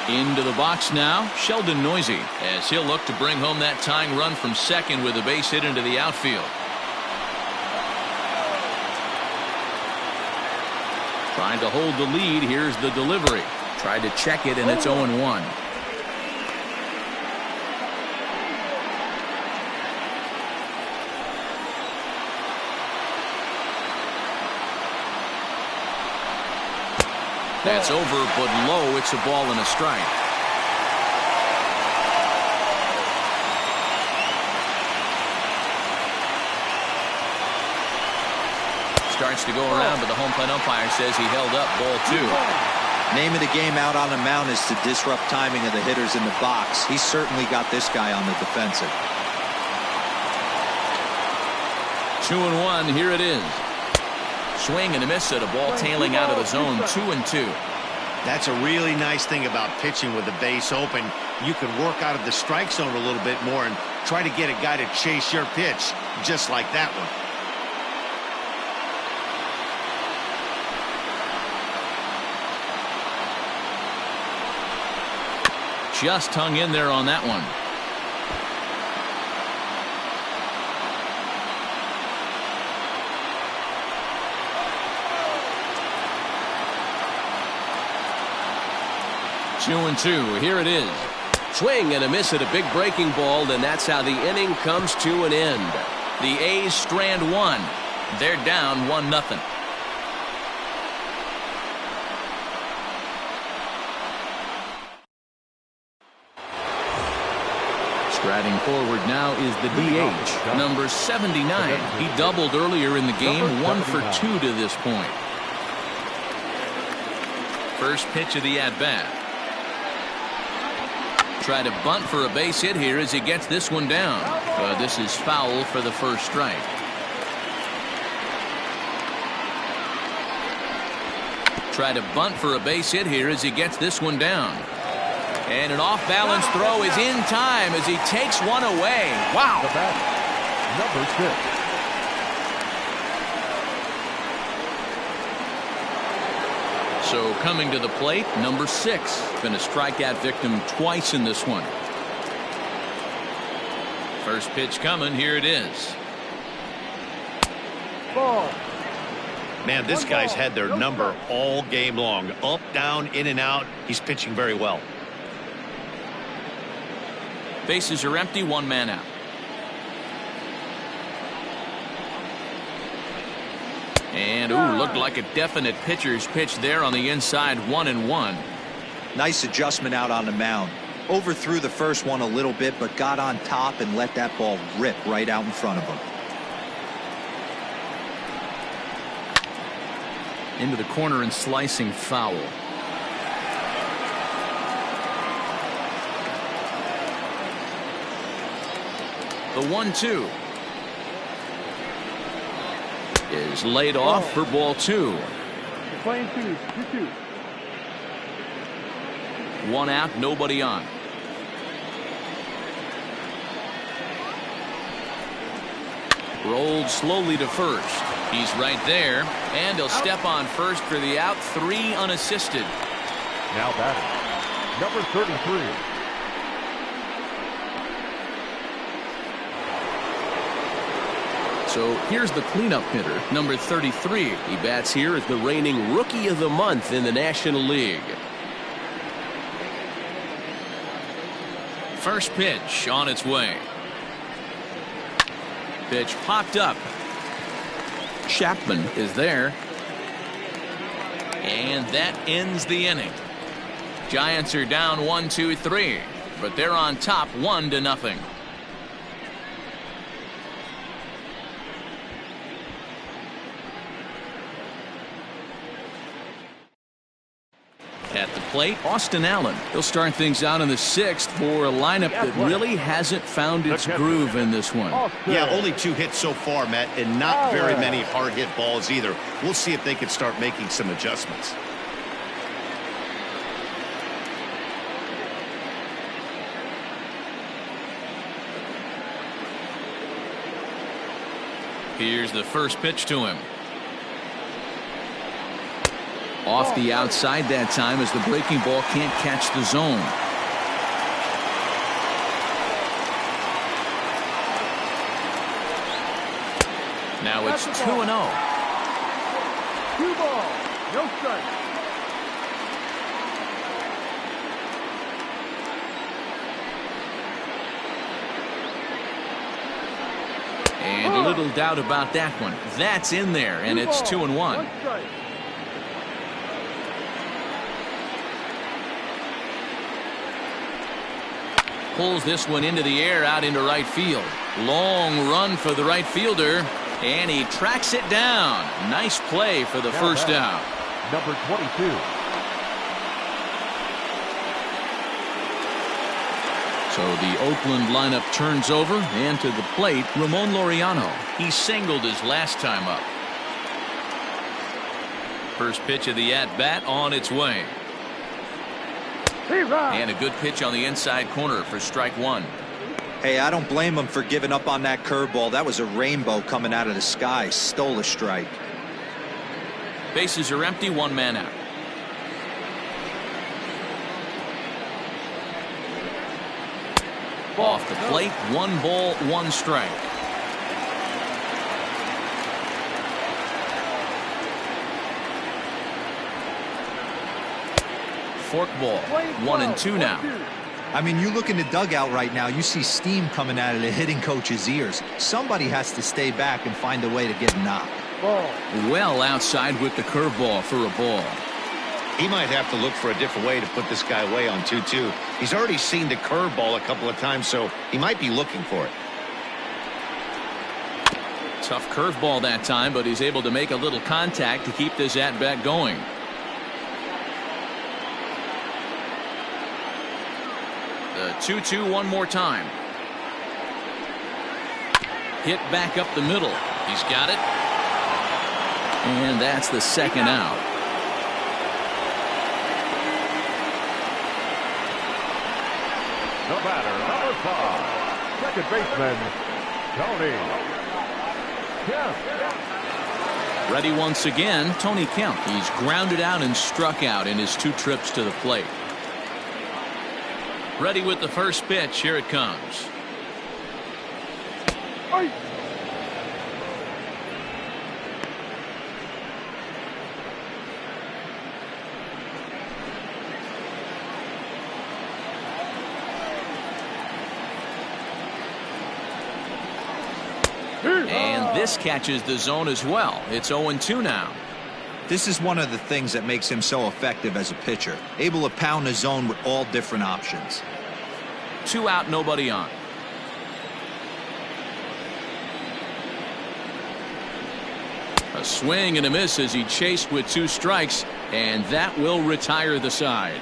A: Into the box now, Sheldon Noisy, as he'll look to bring home that tying run from second with a base hit into the outfield. Trying to hold the lead. Here's the delivery. Tried to check it, and it's 0-1. That's over, but low. It's a ball and a strike. Starts to go around, but the home plate umpire says he held up, ball 2.
D: Name of the game out on the mound is to disrupt timing of the hitters in the box. He's certainly got this guy on the defensive.
A: 2-1. Here it is. Swing and a miss at a ball tailing out of the zone. 2-2.
B: That's a really nice thing about pitching with the base open. You can work out of the strike zone a little bit more and try to get a guy to chase your pitch, just like that one.
A: Just hung in there on that one. Two and 2. Here it is.
E: Swing and a miss at a big breaking ball, and that's how the inning comes to an end.
A: The A's strand one. They're down 1-0. Striding forward now is the DH, number 79. He doubled earlier in the game, 1 for 2 to this point. First pitch of the at-bat. Try to bunt for a base hit here as he gets this one down. This is foul for the first strike. Try to bunt for a base hit here as he gets this one down. And an off-balance throw is in time as he takes one away. Wow.
C: The batter, number 6.
A: So coming to the plate, number 6. Been a strikeout victim twice in this one. First pitch coming. Here it is.
C: Ball.
B: Man, this guy's had their number all game long. Up, down, in and out. He's pitching very well.
A: Bases are empty. 1 man out. And, ooh, looked like a definite pitcher's pitch there on the inside. 1-1.
D: Nice adjustment out on the mound. Overthrew the first one a little bit, but got on top and let that ball rip right out in front of him.
A: Into the corner and slicing foul. The 1-2 is laid off for ball 2.
C: Playing 2, 2-2.
A: 1 out, nobody on. Rolled slowly to first. He's right there, and he'll step on first for the out. 3 unassisted.
C: Now batting, number 33.
A: So here's the cleanup hitter, number 33.
E: He bats here as the reigning Rookie of the Month in the National League.
A: First pitch on its way. Pitch popped up. Chapman is there. And that ends the inning. Giants are down 1-2-3, but they're on top 1-0. plate, Austin Allen. He'll start things out in the 6th for a lineup that really hasn't found its groove in this one.
B: Yeah, only 2 hits so far, Matt, and not very many hard hit balls either. We'll see if they can start making some adjustments.
A: Here's the first pitch to him. Off the outside that time as the breaking ball can't catch the zone. Now it's 2-0.
C: 2 balls, no strike.
A: And little doubt about that one. That's in there, and it's 2-1. Pulls this one into the air out into right field. Long run for the right fielder, and he tracks it down. Nice play for the first out.
C: Number 22.
A: So the Oakland lineup turns over, and to the plate, Ramon Laureano. He singled his last time up. First pitch of the at-bat on its way. And a good pitch on the inside corner for strike 1.
D: Hey, I don't blame him for giving up on that curveball. That was a rainbow coming out of the sky. Stole a strike.
A: Bases are empty, 1 man out. Off the plate, 1 ball, 1 strike. Fork ball, 1-2 now.
D: I mean, you look in the dugout right now, you see steam coming out of the hitting coach's ears. Somebody has to stay back and find a way to get knocked.
A: Well outside with the curveball for a ball.
B: He might have to look for a different way to put this guy away on 2-2. He's already seen the curveball a couple of times, so he might be looking for it.
A: Tough curveball that time, but he's able to make a little contact to keep this at-bat going. The 2-2 one more time. Hit back up the middle. He's got it. And that's the second out.
C: The batter, number 5, second baseman, Tony Kemp.
A: Ready once again, Tony Kemp. He's grounded out and struck out in his 2 trips to the plate. Ready with the first pitch. Here it comes. And this catches the zone as well. It's 0-2 now.
D: This is one of the things that makes him so effective as a pitcher. Able to pound the zone with all different options.
A: 2 out, nobody on. A swing and a miss as he chased with 2 strikes, and that will retire the side.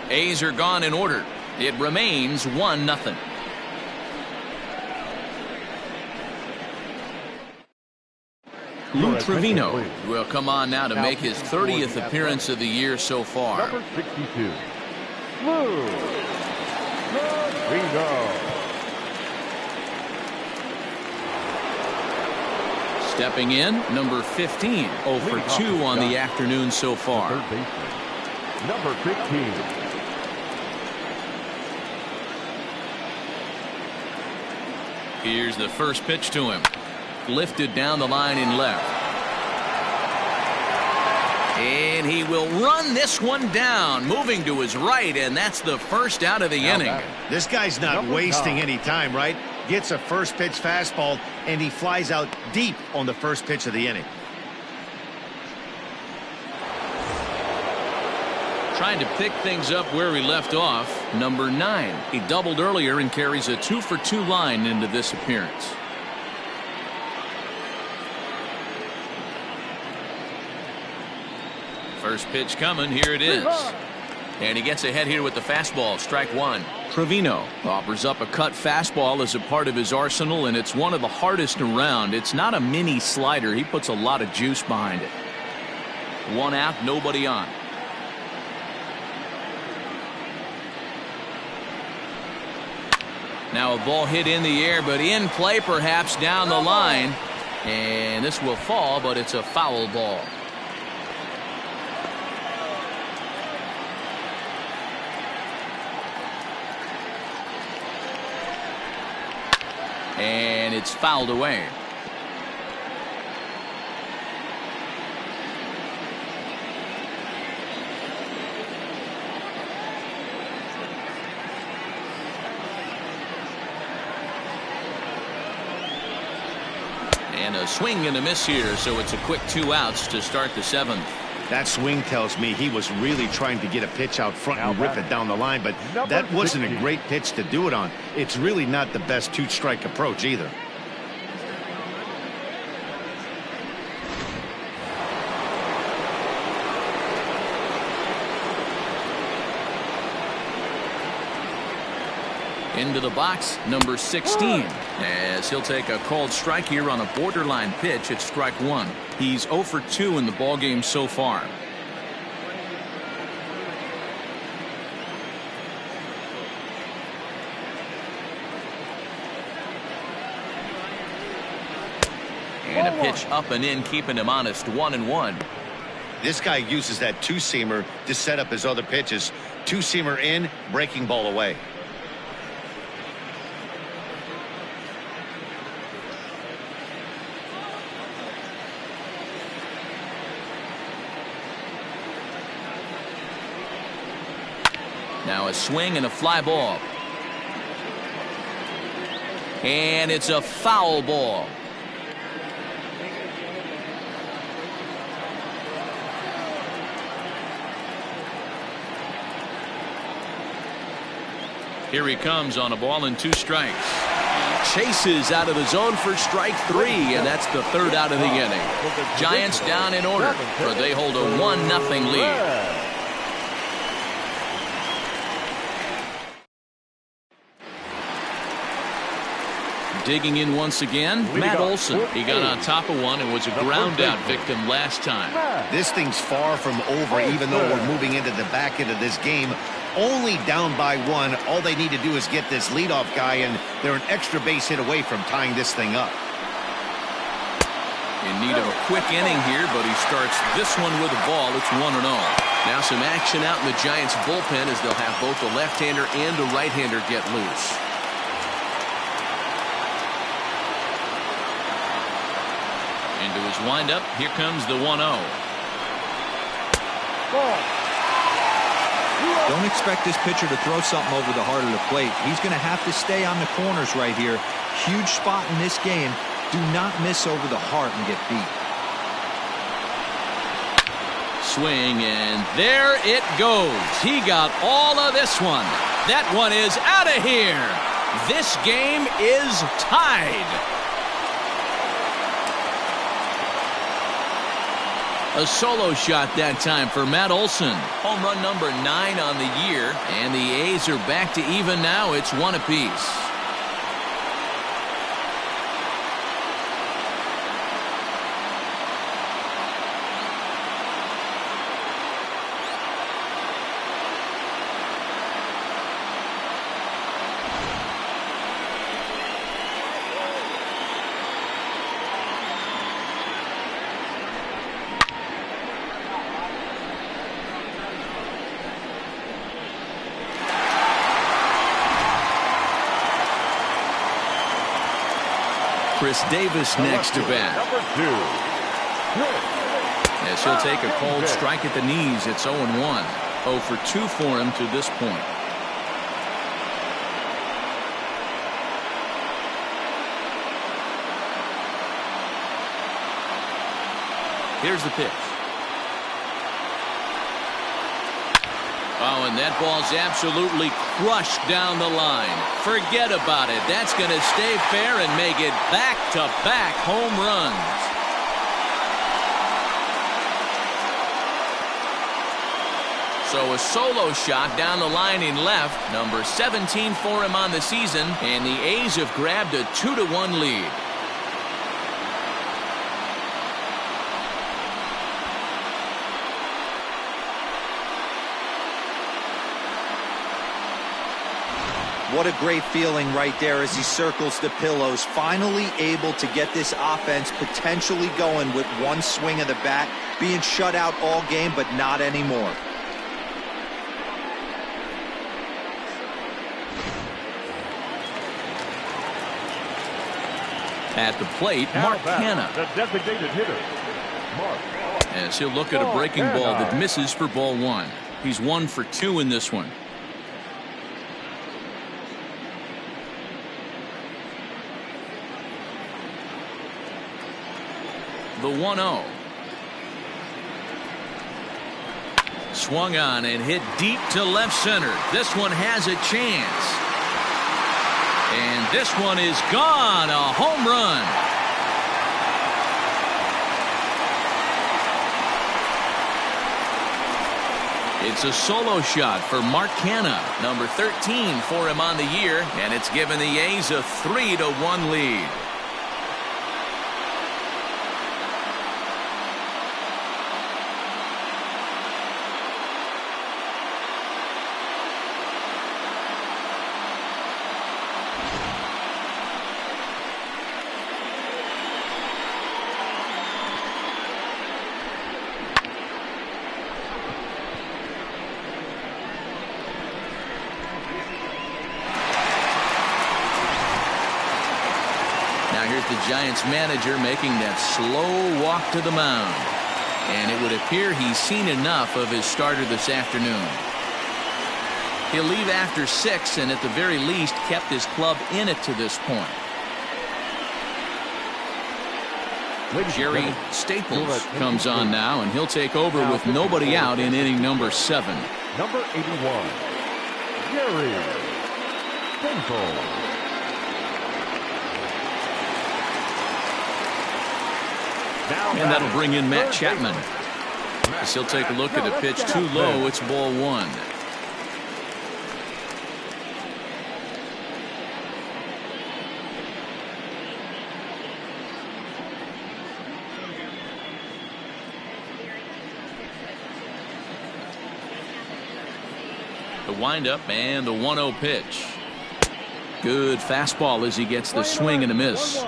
A: A's are gone in order. It remains 1-0. Lou Trevino will come on now to make his 30th appearance of the year so far.
C: Number 62, Lou Trevino.
A: Stepping in, number 15, 0 for 2 on the afternoon so far.
C: Third baseman, number 15.
A: Here's the first pitch to him. Lifted down the line in left. And he will run this one down, moving to his right, and that's the first out of the inning.
B: This guy's not wasting any time, right? Gets a first pitch fastball, and he flies out deep on the first pitch of the inning.
A: Trying to pick things up where he left off, number 9. He doubled earlier and carries a 2 for 2 line into this appearance. First pitch coming. Here it is. And he gets ahead here with the fastball, strike one. Trevino offers up a cut fastball as a part of his arsenal, and it's one of the hardest around. It's not a mini slider. He puts a lot of juice behind it. One out, nobody on. Now a ball hit in the air, but in play perhaps down the line. And this will fall, but it's a foul ball. And it's fouled away. And a swing and a miss here, so it's a quick 2 outs to start the 7th.
B: That swing tells me he was really trying to get a pitch out front and rip it down the line, but that wasn't a great pitch to do it on. It's really not the best 2-strike approach either.
A: Into the box, number 16, as he'll take a called strike here on a borderline pitch at strike one. He's 0 for 2 in the ballgame so far. And a pitch up and in, keeping him honest, 1-1.
B: This guy uses that 2-seamer to set up his other pitches. 2-seamer in, breaking ball away.
A: Now a swing and a fly ball. And it's a foul ball. Here he comes on a ball and 2 strikes. Chases out of the zone for strike 3, and that's the 3rd out of the inning. Giants down in order, for they hold a 1-0 lead. Digging in once again, Matt Olson. He got on top of one and was a ground out victim last time.
B: This thing's far from over, even though we're moving into the back end of this game. Only down by 1. All they need to do is get this leadoff guy, and they're an extra base hit away from tying this thing up.
A: In need of a quick inning here, but he starts this one with a ball. It's 1-0. Now some action out in the Giants bullpen as they'll have both the left-hander and the right-hander get loose. Into his windup, here comes the 1-0.
D: Don't expect this pitcher to throw something over the heart of the plate. He's going to have to stay on the corners right here. Huge spot in this game. Do not miss over the heart and get beat.
A: Swing, and there it goes. He got all of this one. That one is out of here. This game is tied. A solo shot that time for Matt Olson. Home run number 9 on the year, and the A's are back to even now. It's 1 apiece. Chris Davis next to bat. As he'll take a cold strike at the knees. It's 0-1. 0 for 2 for him to this point. Here's the pitch. Oh, and that ball's absolutely crushed down the line. Forget about it. That's going to stay fair and make it back-to-back home runs. So a solo shot down the line in left, number 17 for him on the season, and the A's have grabbed a 2-1 lead.
D: What a great feeling right there as he circles the pillows, finally able to get this offense potentially going with one swing of the bat, being shut out all game, but not anymore.
A: At the plate, Mark Canha.
C: The designated hitter, Mark.
A: As he'll look at a breaking ball that misses for ball one. He's 1 for 2 in this one. The 1-0. Swung on and hit deep to left center. This one has a chance. And this one is gone. A home run. It's a solo shot for Mark Canha, number 13 for him on the year, and it's given the A's a 3-1 lead. The Giants manager making that slow walk to the mound. And it would appear he's seen enough of his starter this afternoon. He'll leave after 6 and at the very least kept his club in it to this point. Jerry Staples comes on now, and he'll take over with nobody out in inning number 7.
C: Number 81, Jerry Staples.
A: And that'll bring in Matt Chapman. As he'll take a look at a pitch too low. It's ball 1. The windup and the 1-0 pitch. Good fastball as he gets the swing and a miss.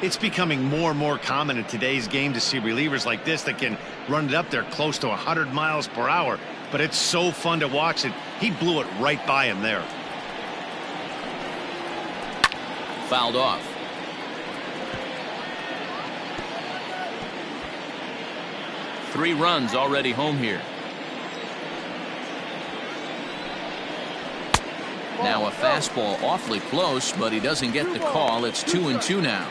B: It's becoming more and more common in today's game to see relievers like this that can run it up there close to 100 miles per hour. But it's so fun to watch it. He blew it right by him there.
A: Fouled off. Three runs already home here. Now a fastball awfully close, but he doesn't get the call. It's 2-2 now.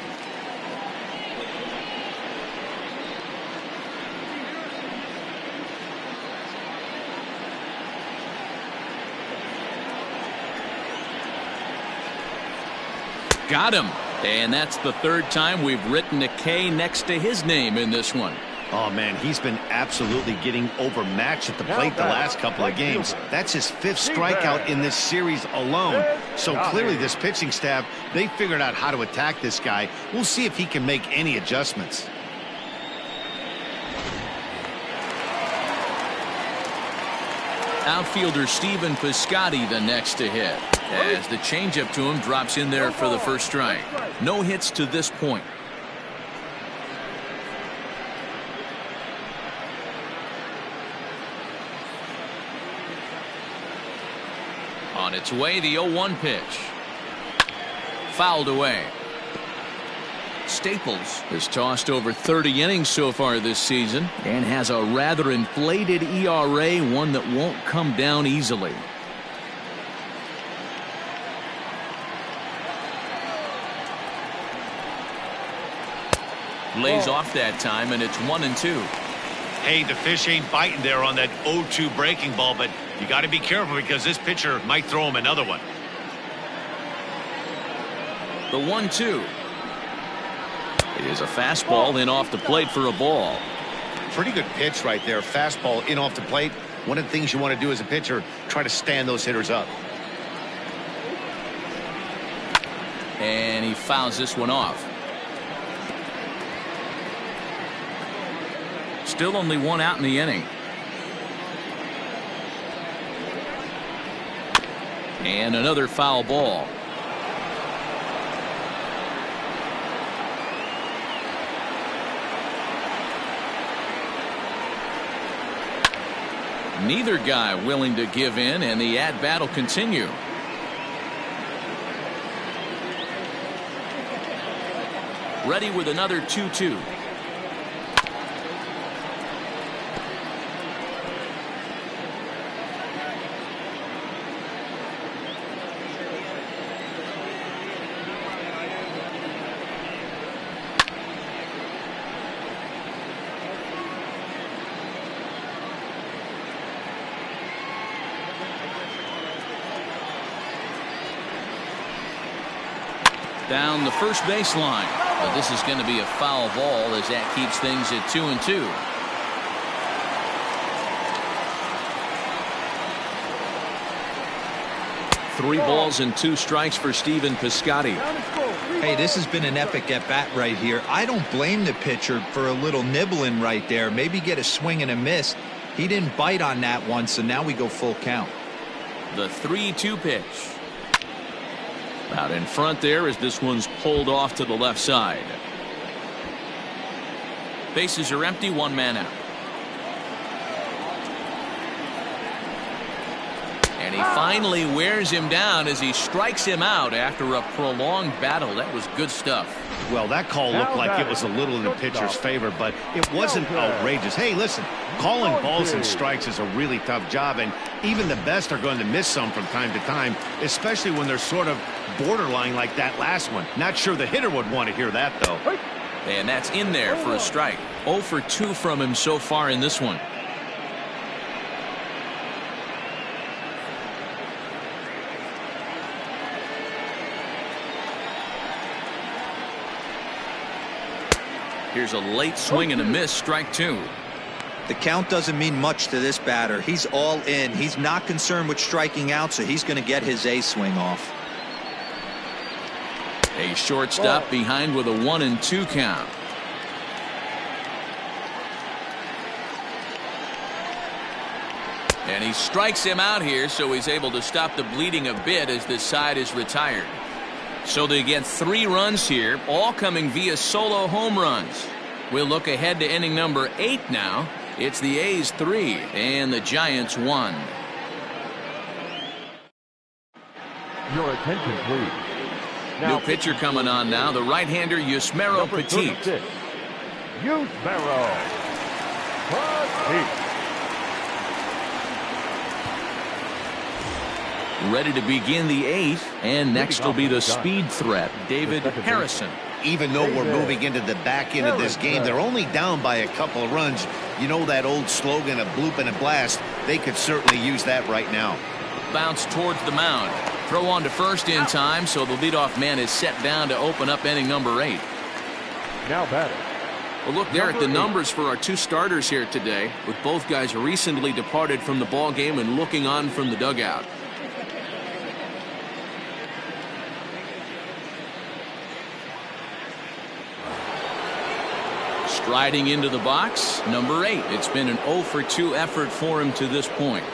A: Got him. And that's the third time we've written a K next to his name in this one.
B: Oh, man, he's been absolutely getting overmatched at the plate the last couple of games. That's his 5th strikeout in this series alone. So clearly this pitching staff, they figured out how to attack this guy. We'll see if he can make any adjustments.
A: Outfielder Stephen Piscotty the next to hit, as the changeup to him drops in there for the first strike. No hits to this point. On its way, the 0-1 pitch. Fouled away. Staples has tossed over 30 innings so far this season and has a rather inflated ERA, one that won't come down easily. Lays off that time, and it's 1-2.
B: Hey, the fish ain't biting there on that 0-2 breaking ball, but you got to be careful because this pitcher might throw him another one.
A: The 1-2. It is a fastball in off the plate for a ball.
B: Pretty good pitch right there. Fastball in off the plate. One of the things you want to do as a pitcher, try to stand those hitters up.
A: And he fouls this one off. Still only one out in the inning. And another foul ball. Neither guy willing to give in, and the at-bat will continue. Ready with another 2-2. Down the first baseline. But this is going to be a foul ball as that keeps things at 2-2. Three balls and 2 strikes for Stephen Piscotty.
D: Hey, this has been an epic at bat right here. I don't blame the pitcher for a little nibbling right there. Maybe get a swing and a miss. He didn't bite on that one, so now we go full count.
A: The 3-2 pitch. Out in front there as this one's pulled off to the left side. Bases are empty, 1 man out. And he finally wears him down as he strikes him out after a prolonged battle. That was good stuff.
B: Well, that call looked like it was a little in the pitcher's favor, but it wasn't outrageous. Hey, listen, calling balls and strikes is a really tough job, and even the best are going to miss some from time to time, especially when they're sort of borderline like that last one. Not sure the hitter would want to hear that, though.
A: And that's in there for a strike. 0 for 2 from him so far in this one. Here's a late swing and a miss, strike 2.
D: The count doesn't mean much to this batter. He's all in. He's not concerned with striking out, so he's going to get his A swing off.
A: A shortstop behind with a 1-2 count. And he strikes him out here, so he's able to stop the bleeding a bit as this side is retired. So they get 3 runs here, all coming via solo home runs. We'll look ahead to inning number 8 now. It's the A's 3 and the Giants 1.
C: Your attention, please.
A: New pitcher coming on now, the right-hander Yusmeiro Petit.
C: Yusmeiro Petit.
A: Ready to begin the 8th, and next will be the speed threat, David Harrison.
B: Even though we're moving into the back end of this game, they're only down by a couple of runs. You know that old slogan of bloop and a blast? They could certainly use that right now.
A: Bounce towards the mound. Throw on to first in time, so the leadoff man is set down to open up inning number 8.
C: Now batting.
A: Well, look there at the numbers for our 2 starters here today, with both guys recently departed from the ball game and looking on from the dugout. Striding into the box, number 8. It's been an 0 for 2 effort for him to this point.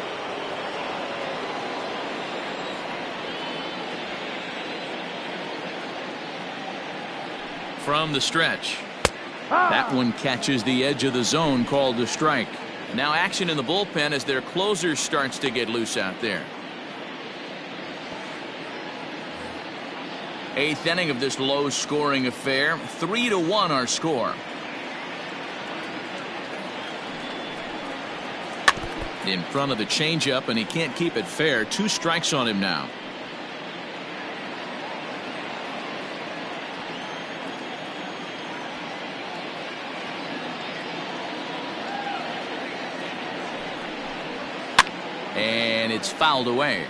A: From the stretch. That one catches the edge of the zone, called a strike. Now action in the bullpen as their closer starts to get loose out there. 8th inning of this low-scoring affair. 3-1 our score. In front of the changeup, and he can't keep it fair. 2 strikes on him now. And it's fouled away.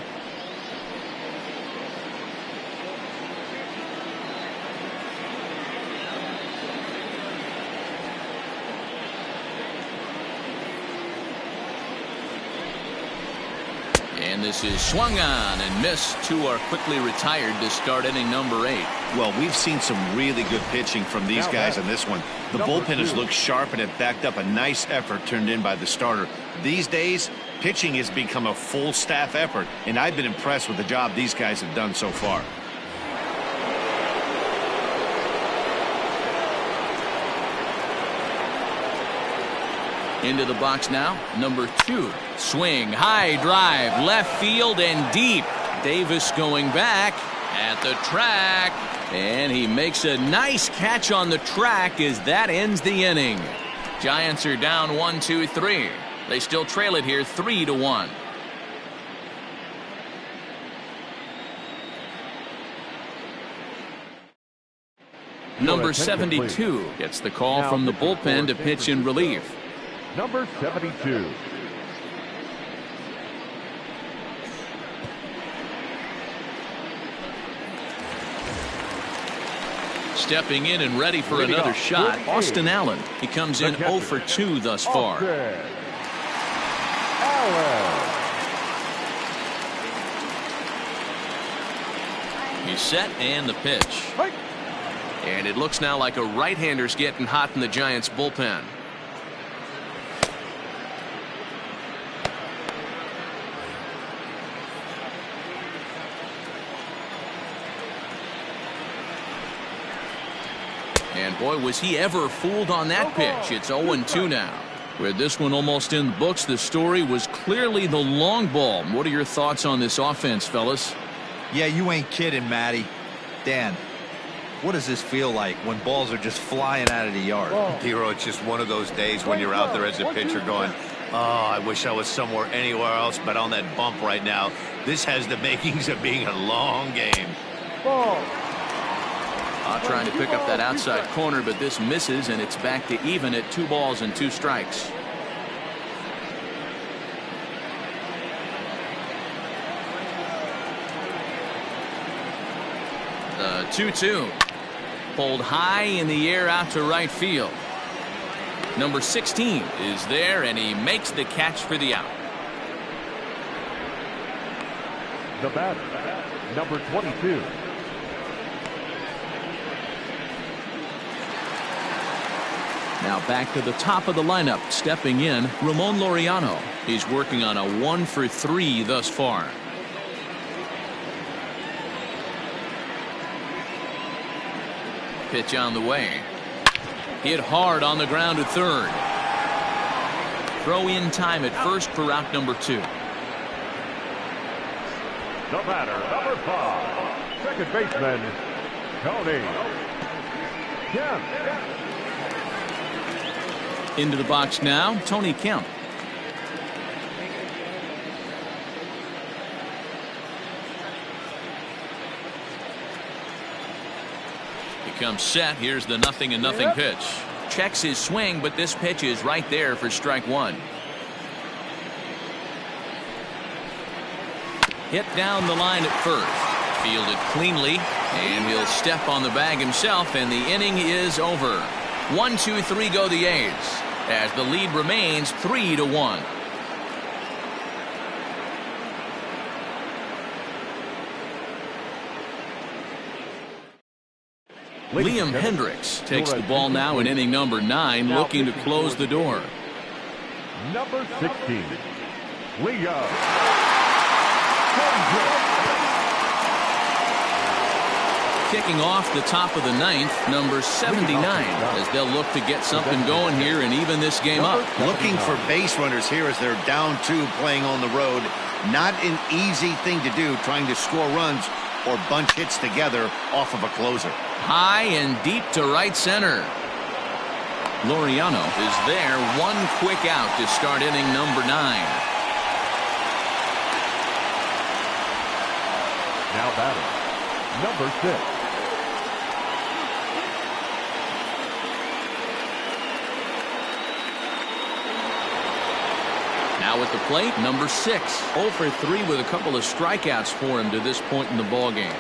A: this is swung on and missed. Two are quickly retired to start inning number 8.
B: Well, we've seen some really good pitching from these guys in this one. The bullpen has looked sharp and it backed up a nice effort turned in by the starter. These days, pitching has become a full staff effort, and I've been impressed with the job these guys have done so far.
A: Into the box now, number 2. Swing, high drive, left field and deep. Davis going back at the track, and he makes a nice catch on the track as that ends the inning. Giants are down 1-2-3. They still trail it here 3-1. Number 72 gets the call from the bullpen to pitch in relief.
C: Number 72.
A: Stepping in and ready for another shot, Austin Allen. He comes in 0 for 2 thus far. He's set and the pitch. And it looks now like a right-hander's getting hot in the Giants bullpen. And boy, was he ever fooled on that pitch. It's 0-2 now. With this one almost in the books, the story was clearly the long ball. What are your thoughts on this offense, fellas?
D: Yeah, you ain't kidding, Matty. Dan, what does this feel like when balls are just flying out of the yard?
B: Hero, it's just one of those days when you're out there as a pitcher going, oh, I wish I was somewhere anywhere else but on that bump right now. This has the makings of being a long game.
A: Trying to pick up that outside corner, but this misses, and it's back to even at 2 balls and 2 strikes. The 2-2. Pulled high in the air out to right field. Number 16 is there, and he makes the catch for the out.
C: The batter, number 22.
A: Now back to the top of the lineup, stepping in, Ramon Laureano. He's working on a 1 for 3 thus far. Pitch on the way. Hit hard on the ground at third. Throw in time at first for out number 2.
C: The batter, number 5, second baseman, Tony Kemp.
A: Into the box now, Tony Kemp. He comes set. Here's the 0-0 pitch. Checks his swing, but this pitch is right there for strike 1. Hit down the line at first. Fielded cleanly, and he'll step on the bag himself, and the inning is over. 1-2-3 go the A's, as the lead remains 3-1. Liam Hendricks takes the ball now in inning number 9, looking to close the door.
C: Number 16, Liam Hendricks.
A: Kicking off the top of the 9th, number 79, as they'll look to get something going here and even this game up.
B: Looking for base runners here as they're down 2 playing on the road. Not an easy thing to do, trying to score runs or bunch hits together off of a closer.
A: High and deep to right center. Laureano is there, 1 quick out to start inning number 9.
C: Now batting, number 6.
A: Now at the plate, number 6. 0 for 3 with a couple of strikeouts for him to this point in the ballgame.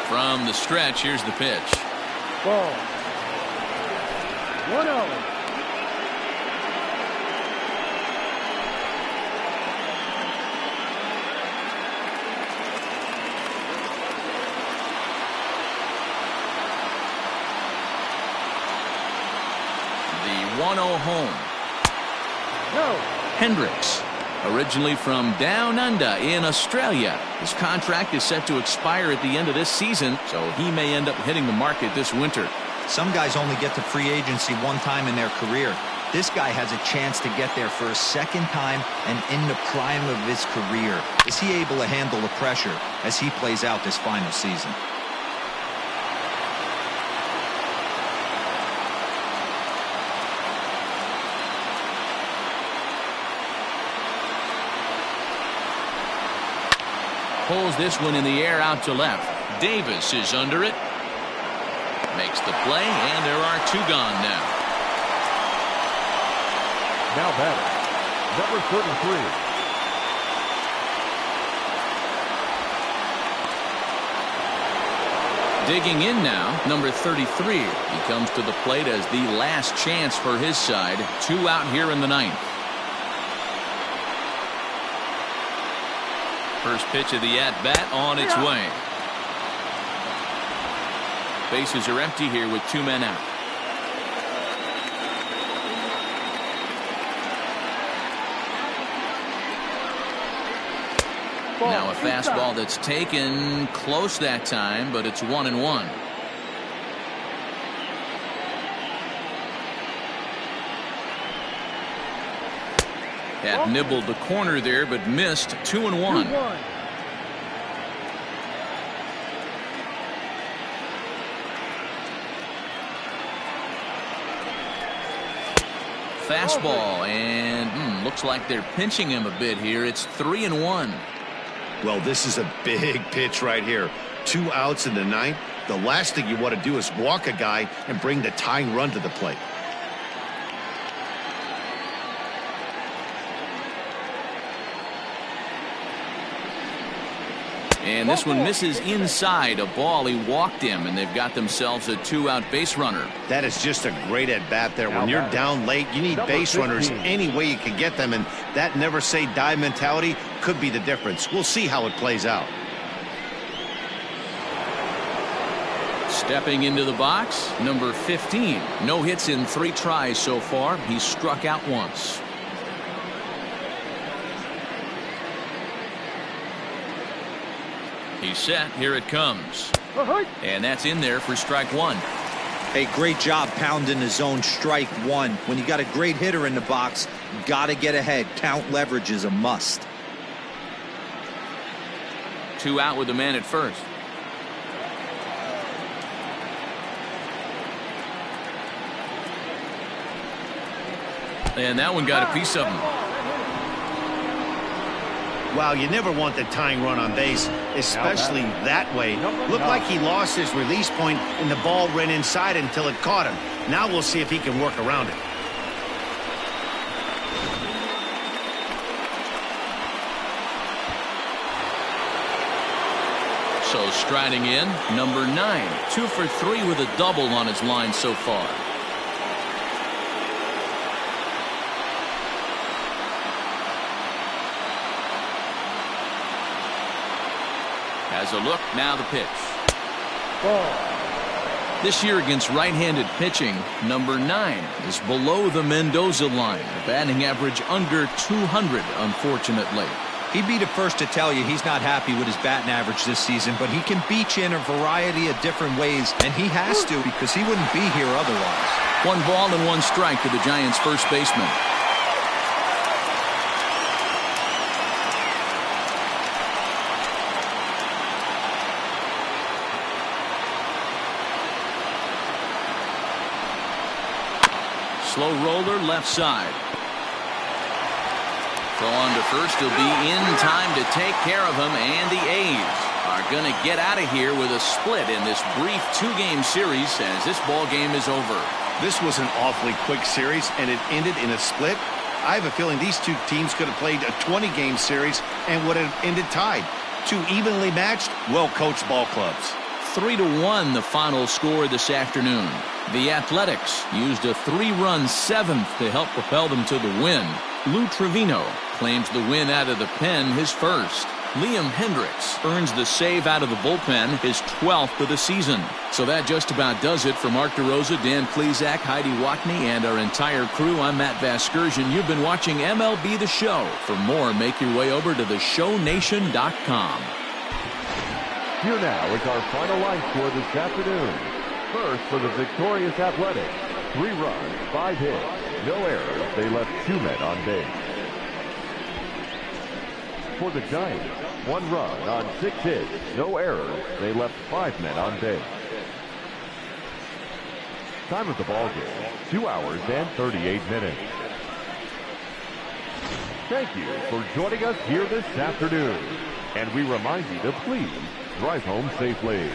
A: From the stretch, here's the pitch.
G: Ball. 1-0.
A: 1-0 home.
C: No.
A: Hendricks, originally from down under in Australia. His contract is set to expire at the end of this season, so he may end up hitting the market this winter.
D: Some guys only get to free agency one time in their career. This guy has a chance to get there for a second time and in the prime of his career. Is he able to handle the pressure as he plays out this final season?
A: Pulls this one in the air out to left. Davis is under it. Makes the play, and there are two gone now.
C: Now batting, number 33.
A: Digging in now, number 33. He comes to the plate as the last chance for his side. 2 out here in the ninth. First pitch of the at-bat on its way. Bases are empty here with 2 men out. Now a fastball that's taken close that time, but it's 1-1. Had nibbled the corner there, but missed. 2-1. Fastball, and looks like they're pinching him a bit here. It's 3-1.
B: Well, this is a big pitch right here. 2 outs in the ninth. The last thing you want to do is walk a guy and bring the tying run to the plate.
A: And this one misses inside. A ball, he walked him, and they've got themselves a 2-out base runner.
B: That is just a great at-bat there. When you're down late, you need base runners any way you can get them, and that never-say-die mentality could be the difference. We'll see how it plays out.
A: Stepping into the box, number 15. No hits in 3 tries so far. He's struck out once. He's set. Here it comes. And that's in there for strike 1.
D: Hey, great job pounding the zone. Strike 1. When you got a great hitter in the box, got to get ahead. Count leverage is a must.
A: 2 out with the man at first. And that one got a piece of him.
B: Wow, you never want the tying run on base, especially that way. Looked like he lost his release point and the ball ran inside until it caught him. Now we'll see if he can work around it.
A: So striding in, number 9. 2 for 3 with a double on his line so far. Has a look, now the pitch. This year against right-handed pitching, number 9 is below the Mendoza line. A batting average under 200, unfortunately.
D: He'd be the first to tell you he's not happy with his batting average this season, but he can beat you in a variety of different ways, and he has to because he wouldn't be here otherwise.
A: 1 ball and 1 strike to the Giants' first baseman. Slow roller left side. Throw on to first. He'll be in time to take care of him, and the A's are going to get out of here with a split in this brief 2-game series as this ball game is over.
B: This was an awfully quick series, and it ended in a split. I have a feeling these 2 teams could have played a 20-game series and would have ended tied. 2 evenly matched, well-coached ball clubs.
A: 3-1 the final score this afternoon. The Athletics used a 3-run 7th to help propel them to the win. Lou Trevino claims the win out of the pen, his first. Liam Hendricks earns the save out of the bullpen, his 12th of the season. So that just about does it for Mark DeRosa, Dan Plesac, Heidi Watney, and our entire crew. I'm Matt Vasgersian. You've been watching MLB The Show. For more, make your way over to theshownation.com.
C: Here now is our final line score this afternoon. First for the victorious Athletics. 3 runs, 5 hits, no errors. They left 2 men on base. For the Giants, 1 run on 6 hits, no errors. They left 5 men on base. Time of the ball game, 2 hours and 38 minutes. Thank you for joining us here this afternoon. And we remind you to please drive home safely.